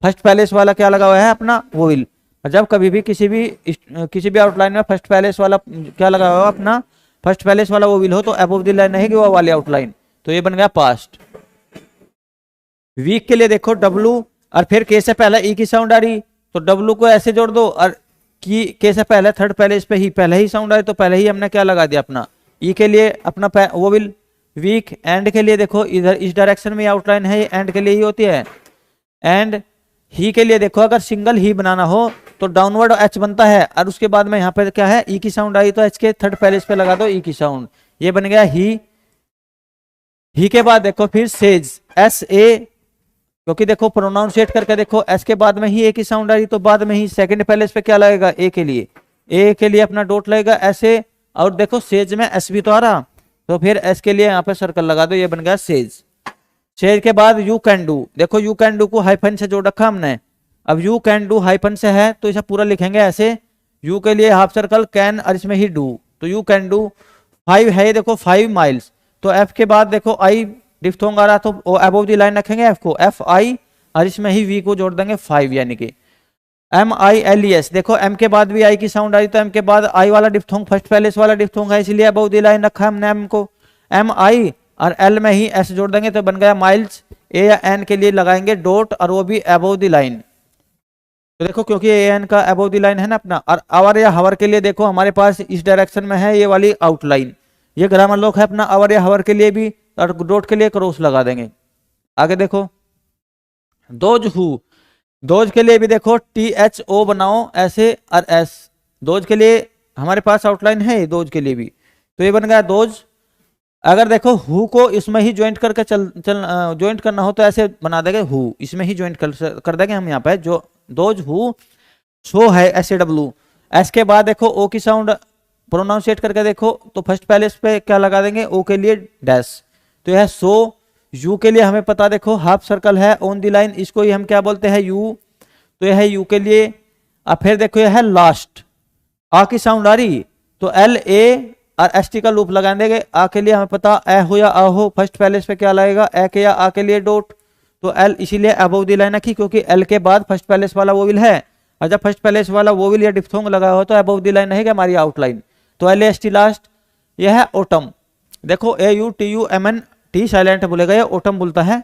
[SPEAKER 1] फर्स्ट पैलेस वाला क्या लगा हुआ है अपना वो विल। जब कभी भी किसी भी आउटलाइन में फर्स्ट पैलेस वाला क्या लगा हुआ अपना फर्स्ट पैलेस वाला वो विल हो, तो अबव द लाइन रहेगी वो वाली आउटलाइन, तो ये बन गया पास्ट। वीक के लिए देखो डब्लू, और फिर के से पहले ई की साउंड आ रही तो डब्लू को ऐसे जोड़ दो, और की के से पहले थर्ड पैलेस पे ही पहले ही साउंड आई तो पहले ही हमने क्या लगा दिया अपना ई के लिए अपना वो विल। वीक एंड के लिए देखो इधर इस डायरेक्शन में आउटलाइन है, ये एंड के लिए ही होती है। एंड ही के लिए देखो अगर सिंगल ही बनाना हो तो डाउनवर्ड एच बनता है, और उसके बाद में यहाँ पे क्या है, ई की साउंड आई तो एच के थर्ड पैलेस पे लगा दो ई की साउंड, ये बन गया ही के बाद देखो फिर सेज, एस ए, क्योंकि देखो प्रोनाउंसिएट करके देखो एस के बाद में ही ए की साउंड आ रही तो बाद में ही सेकंड पैलेस पे क्या लगेगा, ए के लिए अपना डॉट लगेगा ऐसे। और देखो सेज में एस भी तो आ रहा, तो फिर एस के लिए यहाँ पे सर्कल लगा दो, ये बन गया सेज। सेज के बाद यू कैन डू, देखो यू कैन डू को हाइफन से जोड़ रखा हमने, अब यू कैन डू हाइफन से है तो इसे पूरा लिखेंगे ऐसे, यू के लिए हाफ सर्कल कैन और इसमें ही डू, तो यू कैन डू। 5 है देखो 5 माइल्स, तो एफ के बाद देखो आई डिफ्थोंग आ रहा तो अबव द लाइन रखेंगे एफ को, एफ आई, और इसमें ही वी को जोड़ देंगे 5, यानी कि MILES। देखो एम के बाद भी आई की साउंड आई तो एम के बाद आई वाला डिफ्थोंग फर्स्ट पैलेस वाला डिफ्थोंग है, इसलिए अबव द लाइन रखा हमने एम को, MI और एल में ही एस जोड़ देंगे तो बन गया माइल्स। ए या एन के लिए लगाएंगे डॉट, और वो भी अबव द लाइन, तो देखो क्योंकि ए एन का अबव द लाइन है ना अपना। और आवर या हवर के लिए देखो हमारे पास इस डायरेक्शन में है ये वाली आउटलाइन, ये ग्रामर लॉक है अपना। आवर या हवर के लिए भी, और डॉट के लिए क्रॉस लगा देंगे। आगे देखो दोज हु, दोज के लिए भी देखो THO बनाओ ऐसे और एस, दोज के लिए हमारे पास आउटलाइन है दोज के लिए भी, तो ये बन गया दोज। अगर देखो हु को इसमें ही ज्वाइंट करके ज्वाइंट करना हो तो ऐसे बना देंगे हु, इसमें ही ज्वाइंट कर देंगे हम यहाँ पे, जो दोज हु। सो है SAW, एस के बाद देखो ओ की साउंड प्रोनाउंसिएट करके देखो तो फर्स्ट पैलेस पे क्या लगा देंगे, ओ के लिए डैश, तो यह सो। यू के लिए हमें पता देखो हाफ सर्कल है ऑन द लाइन, इसको ही हम क्या बोलते हैं यू, तो यह है यू के लिए। अब फिर देखो यह है लास्ट, आ की साउंड आ रही तो LA और ST का लूप लगा देंगे। आ के लिए हमें पता ए हो या आ हो, फर्स्ट पैलेस पे क्या लगेगा, ए के या आ के लिए डॉट, तो एल इसीलिए अबव द लाइन रखी क्योंकि एल के बाद फर्स्ट पैलेस वाला वो विल है, और जब फर्स्ट पैलेस वाला वो विल या डिफ्थोंग लगा हो तो अबव द लाइन रहेगा हमारी आउटलाइन, तो LAST लास्ट। यह है ऑटम, देखो AUTUMN, टी साइलेंट बोलेगा, ये ऑटम बोलता है,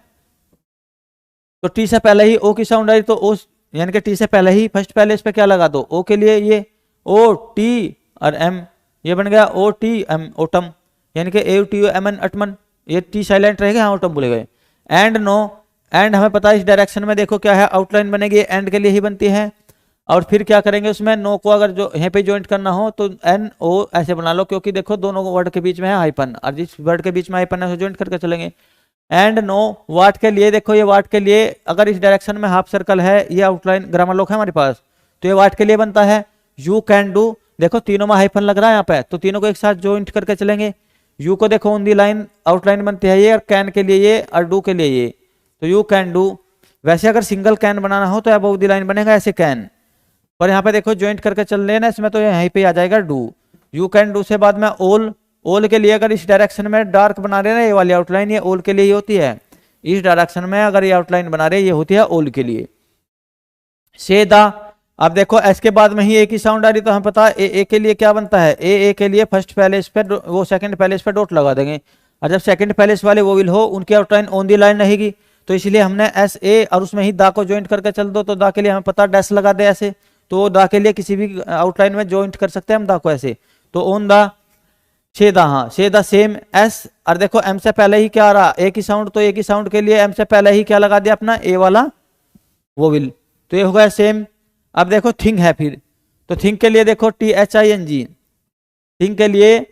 [SPEAKER 1] तो टी से पहले ही ओ की साउंड आई तो ओ, यानी कि टी से पहले ही फर्स्ट पैलेस पे क्या लगा दो, ओ के लिए ये OT और M, ये बन गया OTM ऑटम, यानी कि AUTUMN अटमन, ये टी साइलेंट रहेगा, यहाँ ऑटम बोलेगा। एंड नो, एंड हमें पता है इस डायरेक्शन में देखो क्या है, आउटलाइन बनेगी एंड के लिए ही बनती है। और फिर क्या करेंगे उसमें, नो को अगर जो यहाँ पे ज्वाइंट करना हो तो NO ऐसे बना लो, क्योंकि देखो दोनों वर्ड के बीच में है हाइपन, और जिस वर्ड के बीच में हाइपन है उसे ज्वाइंट करके चलेंगे। एंड नो वाट के लिए देखो, ये वाट के लिए अगर इस डायरेक्शन में हाफ सर्कल है, ये आउटलाइन ग्रामर लॉक है हमारे पास, तो ये वाट के लिए बनता है। यू कैन डू, देखो तीनों में हाइफन लग रहा है यहाँ पे, तो तीनों को एक साथ ज्वाइंट करके चलेंगे। यू को देखो ऑन दी लाइन आउटलाइन बनती है ये, और कैन के लिए ये, और डू के लिए ये, तो यू कैन डू। वैसे अगर सिंगल कैन बनाना हो तो अबव द लाइन बनेगा ऐसे कैन, पर यहाँ पे देखो ज्वाइंट करके चल लेना इसमें, तो यहीं पे आ जाएगा डू, यू कैन डू से बाद में ऑल, ऑल के लिए अगर इस डायरेक्शन में डार्क बना रहे हैं ना ये वाली आउटलाइन, ये ऑल के लिए ही होती है। इस डायरेक्शन में अगर ये आउटलाइन बना रहे हैं ये होती है ऑल के लिए। से द, अब देखो एस के बाद में ही ए की साउंड आ रही तो हमें पता है ए के लिए क्या बनता है, ए के लिए फर्स्ट पहले इस पे वो सेकंड पहले इस पे डॉट लगा देंगे, और जब सेकंड पहले इस वाले वो विल हो उनकी आउटलाइन ऑन दी लाइन रहेगी, तो इसलिए हमने एस ए और उसमें ही दा को ज्वाइंट करके चल दो, तो दा के लिए हमें पता डैश लगा दे ऐसे, तो दा के लिए किसी भी आउटलाइन में ज्वाइंट कर सकते हैं हम दा को ऐसे, तो ऑन दा से दा, हाँ से दा सेम एस, और देखो एम से पहले ही क्या आ रहा ए की साउंड, तो ए की साउंड के लिए एम से पहले ही क्या लगा दिया अपना ए वाला वो विल, तो ये हो गया सेम। अब देखो थिंग है फिर, तो थिंग के लिए देखो THING, थिंग के लिए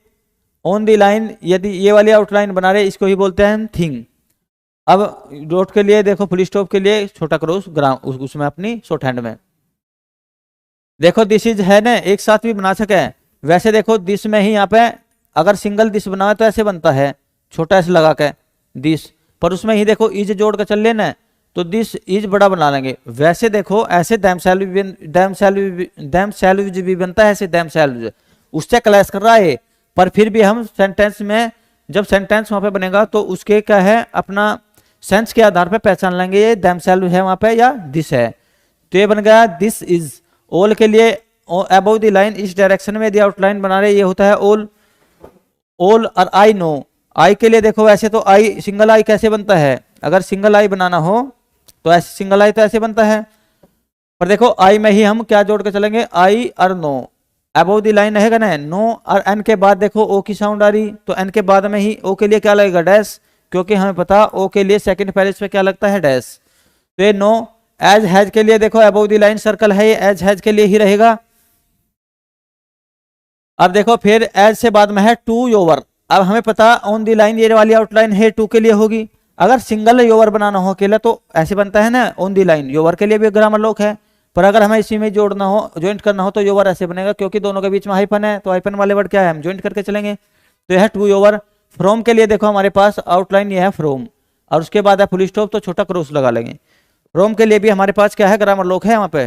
[SPEAKER 1] ऑन दी लाइन यदि ये वाली आउटलाइन बना रहे इसको ही बोलते हैं थिंग। अब डॉट के लिए देखो फुल स्टॉप के लिए छोटा क्रॉस ग्राम उसमें अपनी शॉर्ट हैंड में देखो दिस इज है ना, एक साथ भी बना सके। वैसे देखो दिस में ही यहाँ पे अगर सिंगल दिस बना है तो ऐसे बनता है छोटा ऐसे लगा के दिस, पर उसमें ही देखो इज जोड़ कर चल लेना तो दिस इज बड़ा बना लेंगे। वैसे देखो ऐसे दैम सैल्विज भी बनता है, ऐसे दैम सैल्विज उससे क्लैश कर रहा है, पर फिर भी हम सेंटेंस में जब सेंटेंस वहां पे बनेगा तो उसके क्या है अपना सेंस के आधार पे पहचान लेंगे ये दैम सैल्विज है वहां पे या दिस है, तो ये बन गया दिस इज। ऑल के लिए अबव द लाइन इस डायरेक्शन में यदि आउटलाइन बना रहे ये होता है ऑल, ऑल और आई नो, आई के लिए देखो वैसे तो आई सिंगल आई कैसे बनता है, अगर सिंगल आई बनाना हो तो ऐसे सिंगल आई तो ऐसे बनता है, पर देखो आई में ही हम क्या जोड़ के चलेंगे आई और नो, अबव द लाइन रहेगा ना नो, और एन के बाद देखो ओ की साउंड आ रही तो एन के बाद में ही ओ के लिए क्या लगेगा डैश, क्योंकि हमें पता ओ के लिए सेकंड पैलेस पे क्या लगता है डैश, तो ये नो। एज हैज के लिए देखो अबव द लाइन सर्कल है, ये एज हैज के लिए ही रहेगा। अब देखो फिर एज से बाद में है टू योवर, अब हमें पता ऑन द लाइन ये वाली आउटलाइन है टू के लिए होगी, अगर सिंगल योवर बनाना हो अकेला तो ऐसे बनता है ना ऑन दी लाइन, योवर के लिए भी ग्रामर लॉक है, पर अगर हमें इसी में जोड़ना हो ज्वाइंट करना हो तो योवर ऐसे बनेगा, क्योंकि दोनों के बीच में हाइफन है तो हाइफन वाले वर्ड क्या है हम ज्वाइंट करके चलेंगे, तो यह टू योवर। फ्रॉम के लिए देखो हमारे पास आउटलाइन ये है फ्रॉम, और उसके बाद है फुल स्टॉप तो छोटा क्रॉस लगा लेंगे। फ्रॉम के लिए भी हमारे पास क्या है ग्रामर लॉक है, वहां पे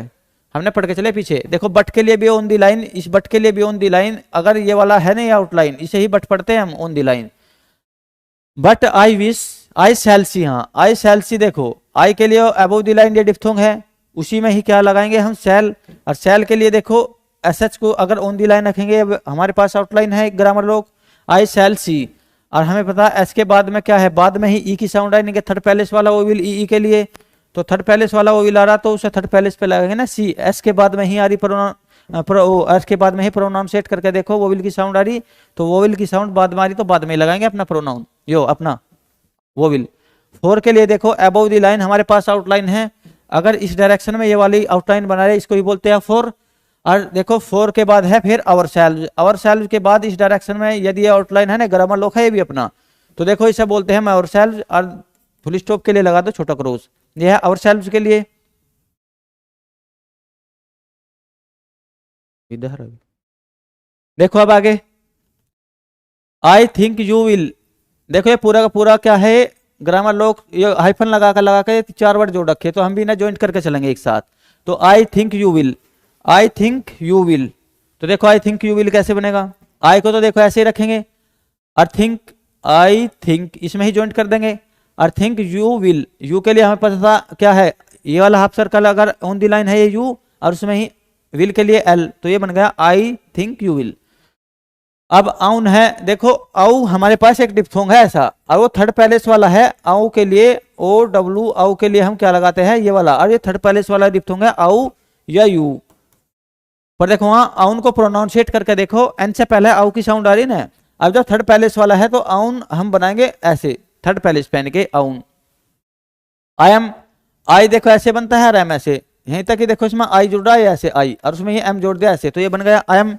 [SPEAKER 1] हमने पढ़ के चले पीछे। देखो बट के लिए भी ऑन दी लाइन, इस बट के लिए भी ऑन दी लाइन, अगर ये वाला है ना ये आउटलाइन इसे ही बट पढ़ते हैं हम on the line. But I wish I shall see, हाँ आई शैल सी देखो आई के लिए अबव द लाइन ये डिफ्थोंग है, उसी में ही क्या लगाएंगे हम शैल, और शैल के लिए देखो एसएच को अगर ऑन द लाइन रखेंगे हमारे पास आउटलाइन है ग्रामर लॉक आई शैल सी, और हमें पता है एस के बाद में क्या है बाद में ही ई की साउंड आएंगे, थर्ड पैलेस वाला वो विल ई के लिए, तो थर्ड पैलेस वाला वो विल आ रहा तो उसे थर्ड पैलेस पे लगाएंगे ना सी, एस के बाद में ही आ रही प्रोनाउन, एस के बाद में ही प्रोनाउन सेट करके देखो वो विल की साउंड आ रही तो वो विल की साउंड बाद में आ रही तो बाद में लगाएंगे अपना प्रोनाउन यो अपना वो विल। फोर के लिए देखो अबव द लाइन हमारे पास आउटलाइन है, अगर इस डायरेक्शन में ये वाली आउटलाइन बना रहे इसको ही बोलते हैं फोर, और देखो फोर के बाद है फिर आवर सेल्व, आवर सेल्व के बाद इस डायरेक्शन में यदि ये आउटलाइन है ना ग्रामर लॉक है ये भी अपना, तो देखो इसे बोलते हैं आवर सेल्व, और फुल स्टॉप के लिए लगा दो छोटा क्रॉस, ये है आवर सेल्व के लिए। इधर देखो अब आगे आई थिंक यू विल, देखो ये पूरा का पूरा क्या है ग्रामर लॉक, ये हाइफन लगा के चार वर्ड जोड़ रखे तो हम भी ना ज्वाइंट करके चलेंगे एक साथ, तो I think you will, I think you will, तो देखो आई थिंक यू विल कैसे बनेगा, आई को तो देखो ऐसे ही रखेंगे और थिंक आई थिंक इसमें ही ज्वाइंट कर देंगे, और थिंक यू विल, यू के लिए हमें पता क्या है ये वाला हाफ सर्कल अगर ऑन दी लाइन है ये यू और उसमें ही विल के लिए एल, तो ये बन गया आई थिंक यू विल। अब आउन है देखो आउ हमारे पास एक डिप्थोंग है ऐसा, और वो थर्ड पैलेस वाला है, आउ के लिए ओ डब्ल्यू, आउ के लिए हम क्या लगाते हैं ये वाला, और ये थर्ड पैलेस वाला डिप्थोंग है आउ या यू, पर देखो वहां आउन को प्रोनाउंसिएट करके देखो एन से पहले आउ की साउंड आ रही ना, अब जब थर्ड पैलेस वाला है तो आउन हम बनाएंगे ऐसे थर्ड पैलेस पहन के आउन। आई एम, आई देखो ऐसे बनता है और एम ऐसे, यहीं तक ही देखो इसमें आई जुड़ रहा है ऐसे आई, और उसमें ही एम जोड़ दिया ऐसे, तो ये बन गया आई एम।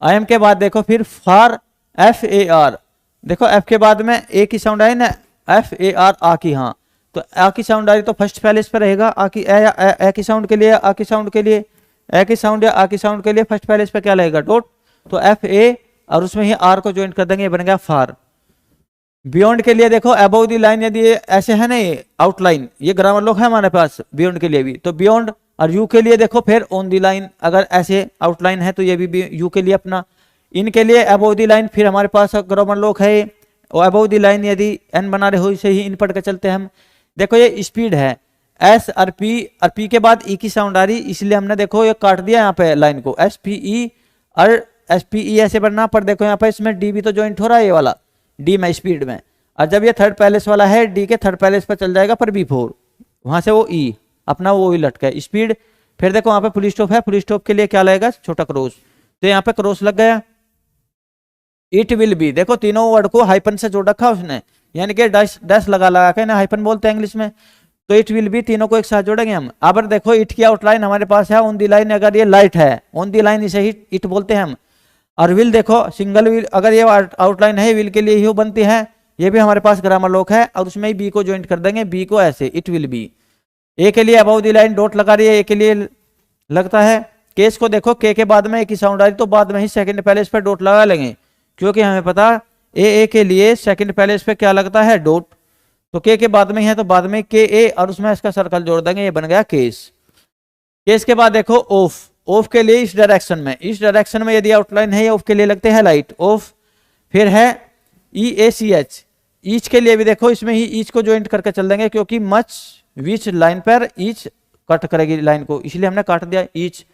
[SPEAKER 1] आई एम के बाद देखो फिर फार एफ ए आर, देखो एफ के बाद में ए की साउंड आई ना एफ ए आर आ की, हाँ तो आ की साउंड आ रही तो फर्स्ट पैलेस पे रहेगा, आ की ए की साउंड के लिए आ की साउंड के लिए ए की साउंड या आ की साउंड के लिए फर्स्ट पैलेस पे क्या लगेगा डॉट, तो एफ ए और उसमें ही आर को ज्वाइन कर देंगे, ये बन गया फार। बियॉन्ड के लिए देखो अबव दी लाइन यदि ऐसे है ना ये आउटलाइन, ये ग्रामर लॉक है हमारे पास बियॉन्ड के लिए भी, तो बियॉन्ड, और यू के लिए देखो फिर ऑन दी लाइन अगर ऐसे आउटलाइन है तो ये भी यू के लिए अपना इनके लिए अबोव दी लाइन, फिर हमारे पास ग्रामर लोक है और अबोव दी लाइन यदि एन बना रहे हो इसे ही इन पढ़ के चलते हैं हम। देखो ये स्पीड है एस और पी के बाद ई की साउंड आ रही, इसलिए हमने देखो ये काट दिया यहाँ पे लाइन को एस पी ई और एस पी ई ऐसे बनना, पर देखो यहाँ पे इसमें डी भी तो ज्वाइंट हो रहा है ये वाला डी में स्पीड में, और जब ये थर्ड पैलेस वाला है डी के थर्ड पैलेस पर चल जाएगा पर B4 वहां से वो ई अपना वो ही लटका है स्पीड। फिर देखो वहां पे फुल स्टॉप है, फुल स्टॉप के लिए क्या लगेगा छोटा क्रॉस, तो यहाँ पे क्रॉस लग गया। इट विल बी, देखो तीनों वर्ड को हाइपन से जोड़ रखा उसने, यानी कि डैश डैश लगा के ना हाइपन बोलते हैं इंग्लिश में, तो इट विल बी तीनों को एक साथ जोड़ेंगे हम। अब देखो इट की आउटलाइन हमारे पास है ऑन दी लाइन, अगर ये लाइट है ऑन दी लाइन इसे ही इट बोलते हैं हम। और विल देखो सिंगल विल, अगर ये आउटलाइन है विल के लिए ही बनती है, ये भी हमारे पास ग्रामर लोक है और उसमें ही बी को ज्वाइंट कर देंगे, बी को ऐसे इट विल बी। ए के लिए अबाउ दी लाइन डॉट लगा रही है, ए के लिए लगता है। केस को देखो के बाद में एक ही साउंड आ रही तो बाद में ही सेकंड पैलेस पे डॉट लगा लेंगे, क्योंकि हमें पता ए के लिए सेकंड पैलेस पे क्या लगता है डॉट, तो के बाद में है तो बाद में के ए और उसमें इसका सर्कल जोड़ देंगे, ये बन गया केस। केस के बाद देखो ऑफ, ऑफ के लिए इस डायरेक्शन में यदि आउटलाइन है, ऑफ के लिए लगते हैं लाइट ऑफ। फिर है ई ए सी एच, ईच के लिए भी देखो इसमें ही ईच को ज्वाइंट करके चल देंगे, क्योंकि मच विच लाइन पर ईच कट करेगी लाइन को, इसलिए हमने काट दिया ईच।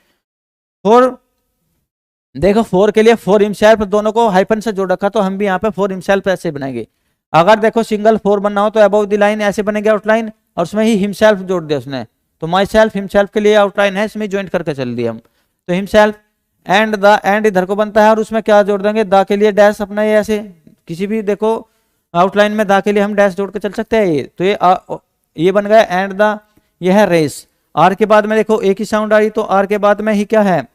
[SPEAKER 1] फोर देखो फोर के लिए फोर हिमसेल्फ, दोनों को हाइपन से जोड़ रखा तो हम भी यहाँ पे फोर हिमसेल्फ ऐसे बनाएंगे। अगर देखो सिंगल फोर बनना हो तो अबव द लाइन ऐसे बनेगी आउटलाइन, और उसमें ही हिमसेल्फ जोड़ दिया उसने, तो माई सेल्फ हिमसेल्फ के लिए आउटलाइन है, इसमें ज्वाइंट करके चल दिया हम, तो हिमसेल्फ। एंड द, एंड इधर को बनता है और उसमें क्या जोड़ देंगे द के लिए डैश, अपना ये ऐसे किसी भी देखो आउटलाइन में द के लिए हम डैश जोड़ के चल सकते हैं, ये तो ये बन गया एंड द। ये है रेस, आर के बाद में देखो एक ही साउंड आ रही तो आर के बाद में ही क्या है,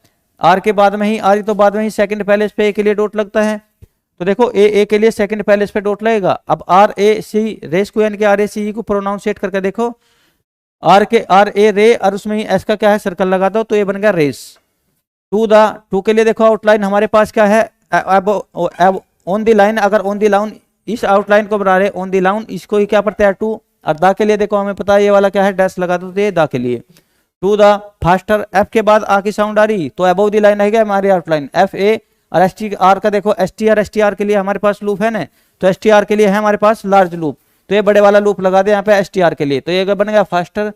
[SPEAKER 1] आर के बाद में ही आ रही तो बाद में ही सेकंड पैलेस पे ए के लिए डॉट लगता है, तो देखो ए के लिए सेकंड पैलेस पे डॉट लगेगा। अब आर ए सी रेस को यानी कि आर ए सी को प्रोनाउंसिएट करके देखो, आर ए रे और उसमें ही एस का क्या है सर्कल लगा दो, तो ये बन गया रेस। टू के लिए देखो आउटलाइन हमारे पास क्या है ऑन द लाइन, अगर ऑन द लाइन इस आउटलाइन को बना रहे ऑन द लाइन, इसको ही क्या पढ़ते हैं टू, और दा के लिए देखो हमें पता है ये वाला क्या है डैश लगा दो, तो ये दा के लिए टू द फास्टर। एफ के बाद आ की साउंड आ रही तो अबव द लाइन है हमारी आउटलाइन एफ ए, और एस टी आर का देखो एस टी आर के लिए हमारे पास लूप है ना, तो एस टी आर के लिए है हमारे पास लार्ज लूप, तो ये बड़े वाला लूप लगा दे यहाँ पे एस टी आर के लिए, तो ये बन गया फास्टर।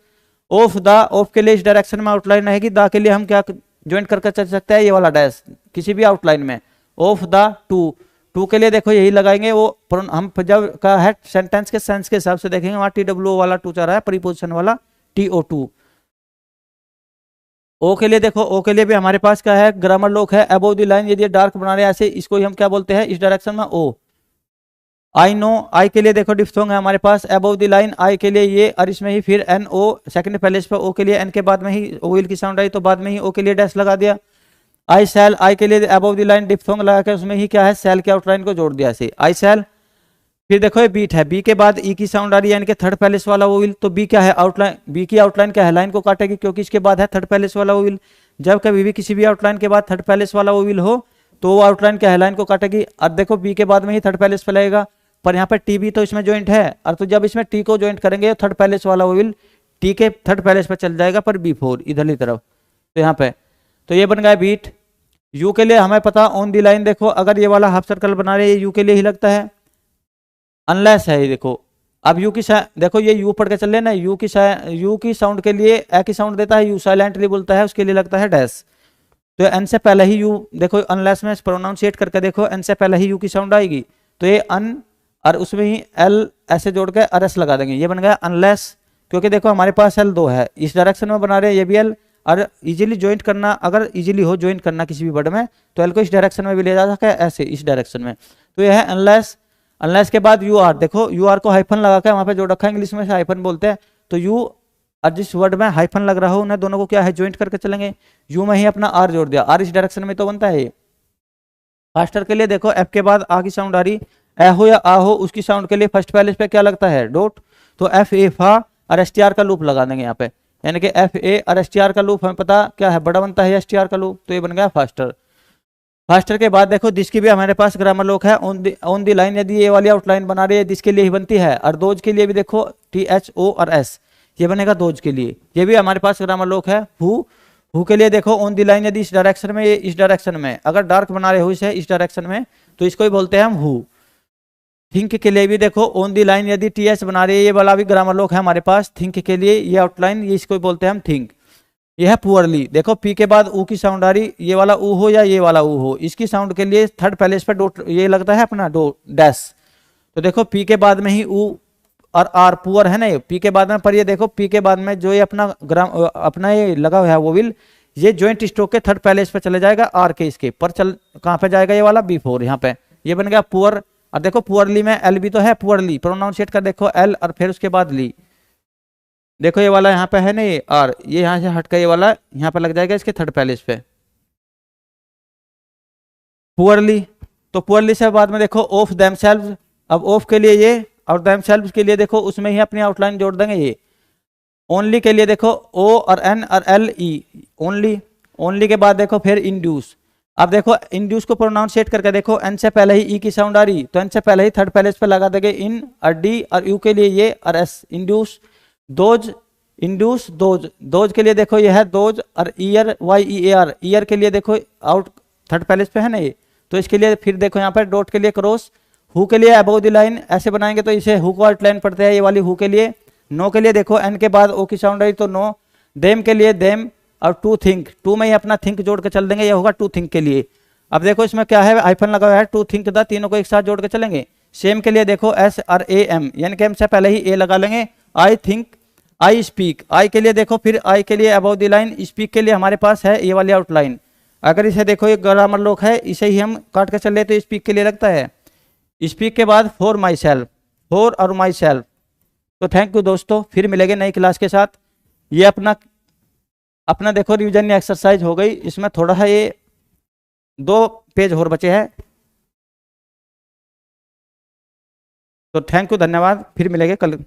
[SPEAKER 1] ऑफ द, ऑफ के लिए इस डायरेक्शन में आउटलाइन रहेगी, द के लिए हम क्या ज्वाइंट करके चल सकते हैं ये वाला डैश किसी भी आउटलाइन में। ऑफ द टू के लिए देखो यही लगाएंगे, वो हम जब का है सेंटेंस के सेंस के हिसाब से देखेंगे, वहां टी डब्ल्यू वाला टू चाह रहा है प्रीपोजिशन वाला TO2। ओ के लिए देखो, ओ के लिए भी हमारे पास क्या है ग्रामर लोक है अबव द लाइन, यदि डार्क बना रहे ऐसे इसको ही हम क्या बोलते हैं इस डायरेक्शन में ओ। आई नो, आई के लिए देखो डिफ्थोंग है हमारे पास अबव द लाइन, आई के लिए ये और इसमें ही फिर एन ओ सेकंड पैलेस पे, ओ के लिए एन के बाद में ही ओ विल की साउंड आई तो बाद में ही ओ के लिए डैश लगा दिया। आई सेल, आई के लिए अबव द लाइन डिफ्थोंग लगा के उसमें ही क्या है सेल के आउटलाइन को जोड़ दिया ऐसे आई सेल। फिर देखो ये बीट है, बी के बाद ई की साउंड आ रही है यानी कि थर्ड पैलेस वाला वो विल, तो बी क्या है आउटलाइन, बी की आउटलाइन क्या है लाइन को काटेगी, क्योंकि इसके बाद है थर्ड पैलेस वाला वो विल। जब कभी भी किसी भी आउटलाइन के बाद थर्ड पैलेस वाला वो विल हो तो वो आउटलाइन क्या है लाइन को काटेगी। अब देखो बी के बाद में ही थर्ड पैलेस पे लगेगा, पर यहाँ पे टी भी तो इसमें ज्वाइंट है, और तो जब इसमें टी को ज्वाइंट करेंगे थर्ड पैलेस वाला वो विल टी के थर्ड पैलेस पे चल जाएगा पर B4 इधरली तरफ, तो यहाँ पे तो ये बन गया बीट। यू के लिए हमें पता ऑन दी लाइन देखो, अगर ये वाला हाफ सर्कल बना रहे हैं यू के लिए ही लगता है, अनलेस है ये देखो। अब यू की देखो ये यू पढ़ के चल रहे ना, यू की साउंड के लिए ए की साउंड देता है, यू साइलेंटली बोलता है उसके लिए लगता है डैश, तो एन से पहले ही यू देखो अनलेस में प्रोनाउंसिएट करके देखो एन से पहले ही यू की साउंड आएगी, तो ये अन और उसमें ही एल ऐसे जोड़ के RS लगा देंगे, ये बन गया अनलेस। क्योंकि देखो हमारे पास एल दो है इस डायरेक्शन में बना रहे हैं, ये भी एल, और इजीली ज्वाइंट करना अगर इजीली हो ज्वाइंट करना किसी भी वर्ड में तो एल को इस डायरेक्शन में भी ले जा सकता है ऐसे इस डायरेक्शन में, तो ये है अनलेस। अनलेस के बाद UR देखो UR को हाइफन लगा के वहां पे जोड़ रखा है, इंग्लिश में से हाइफन बोलते हैं, तो यू और जिस वर्ड में हाइफन लग रहा हो उन्हें दोनों को क्या है ज्वाइंट करके चलेंगे, यू में ही अपना आर जोड़ दिया, आर इस डायरेक्शन में तो बनता है। फास्टर के लिए देखो एफ के बाद आ की साउंड आ रही, ए हो या आ हो उसकी साउंड के लिए फर्स्ट पैलेस पे क्या लगता है डॉट, तो एफ ए फा और STR का लूप लगा देंगे यहाँ पे, यानी कि FA और STR का लूप हमें पता क्या है बड़ा बनता है STR का लूप, तो ये बन गया फास्टर। फास्टर के बाद देखो जिसकी भी हमारे पास ग्रामर लोक है ऑन दी लाइन, यदि ये वाली आउटलाइन बना रही है जिसके लिए ही बनती है, और दोज के लिए भी देखो THO और S ये बनेगा दोज के लिए, ये भी हमारे पास ग्रामर लोक है। हु हु के लिए देखो ऑन द लाइन, यदि इस डायरेक्शन में, ये इस डायरेक्शन में, अगर डार्क बना रहे हो इसे इस डायरेक्शन में, तो इसको ही बोलते हैं हम हु। थिंक के लिए भी देखो ऑन दी लाइन, यदि टी एच बना रही है, ये वाला भी ग्रामर लॉक है हमारे पास। थिंक के लिए ये आउटलाइन, ये इसको बोलते हैं हम थिंक। ये है पुअरली, देखो पी के बाद ऊ की साउंड आ रही, ये वाला ऊ हो या ये वाला ऊ हो, इसकी साउंड के लिए थर्ड प्लेस पे डॉट ये लगता है अपना डो डैश। तो देखो पी के बाद में ही ऊ और आर पुअर है ना, ये पी के बाद में, पर ये देखो पी के बाद में जो ये अपना ये लगा हुआ है वो विल, ये ज्वाइंट स्ट्रोक के थर्ड प्लेस पे चले जाएगा आर के, इसके पर चल कहाँ पे जाएगा, ये वाला B4 यहाँ पे, ये बन गया पुअर। और देखो पुअरली में एल भी तो है, पुअरली प्रोनाउंसिएट कर देखो एल और फिर उसके बाद ली, देखो ये वाला यहाँ पे है ना ये आर, ये यहाँ से हटकर ये वाला यहाँ पे लग जाएगा इसके थर्ड प्लेस पे, पुअरली। तो पुअरली से बाद में देखो ऑफ देमसेल्व्स, अब ऑफ के लिए ये और देमसेल्व्स के लिए देखो उसमें ही अपनी आउटलाइन जोड़ देंगे ये। ओनली के लिए देखो ओ और एन और एल ई, ओनली। ओनली के बाद देखो फिर इंड्यूस, अब देखो इंड्यूस को प्रोनाउंसिएट करके देखो, एन से पहले ही ई की साउंड आ रही, तो एन से पहले ही थर्ड प्लेस पे लगा देंगे इन और डी, और यू के लिए ये और S, induce. Those, induce those, those के लिए देखो ये है दोज, और year Y E A R, year के लिए देखो आउट थर्ड प्लेस पे है ना ये, तो इसके लिए फिर देखो यहाँ पर डॉट के लिए क्रॉस। हु के लिए अबव द लाइन ऐसे बनाएंगे तो इसे हु को आउटलाइन पड़ते हैं ये वाली हु के लिए। नो के लिए देखो एन के बाद ओ की साउंड आई तो नो। देम के लिए देम, और टू थिंक, टू में ही अपना थिंक जोड़ के चल देंगे, ये होगा टू थिंक के लिए। अब देखो इसमें क्या है, हाइफन लगा हुआ है, टू थिंक द, तीनों को एक साथ जोड़ के चलेंगे। सेम के लिए देखो एस और ए एम, यानी कि एम से पहले ही ए लगा लेंगे। आई थिंक, आई स्पीक, आई के लिए देखो फिर आई के लिए अबव द लाइन, स्पीक के लिए हमारे पास है ये वाली आउटलाइन। अगर इसे देखो ये ग्रामर लॉक है, इसे ही हम काट के चल रहे तो स्पीक के लिए लगता है। स्पीक के बाद फॉर माई सेल्फ, फॉर और माई सेल्फ। तो थैंक यू दोस्तों, फिर मिलेंगे नई क्लास के साथ। ये अपना देखो रिवीजन एक्सरसाइज हो गई, इसमें थोड़ा है ये 2 पेज और बचे हैं। तो थैंक यू, धन्यवाद, फिर मिलेंगे कल।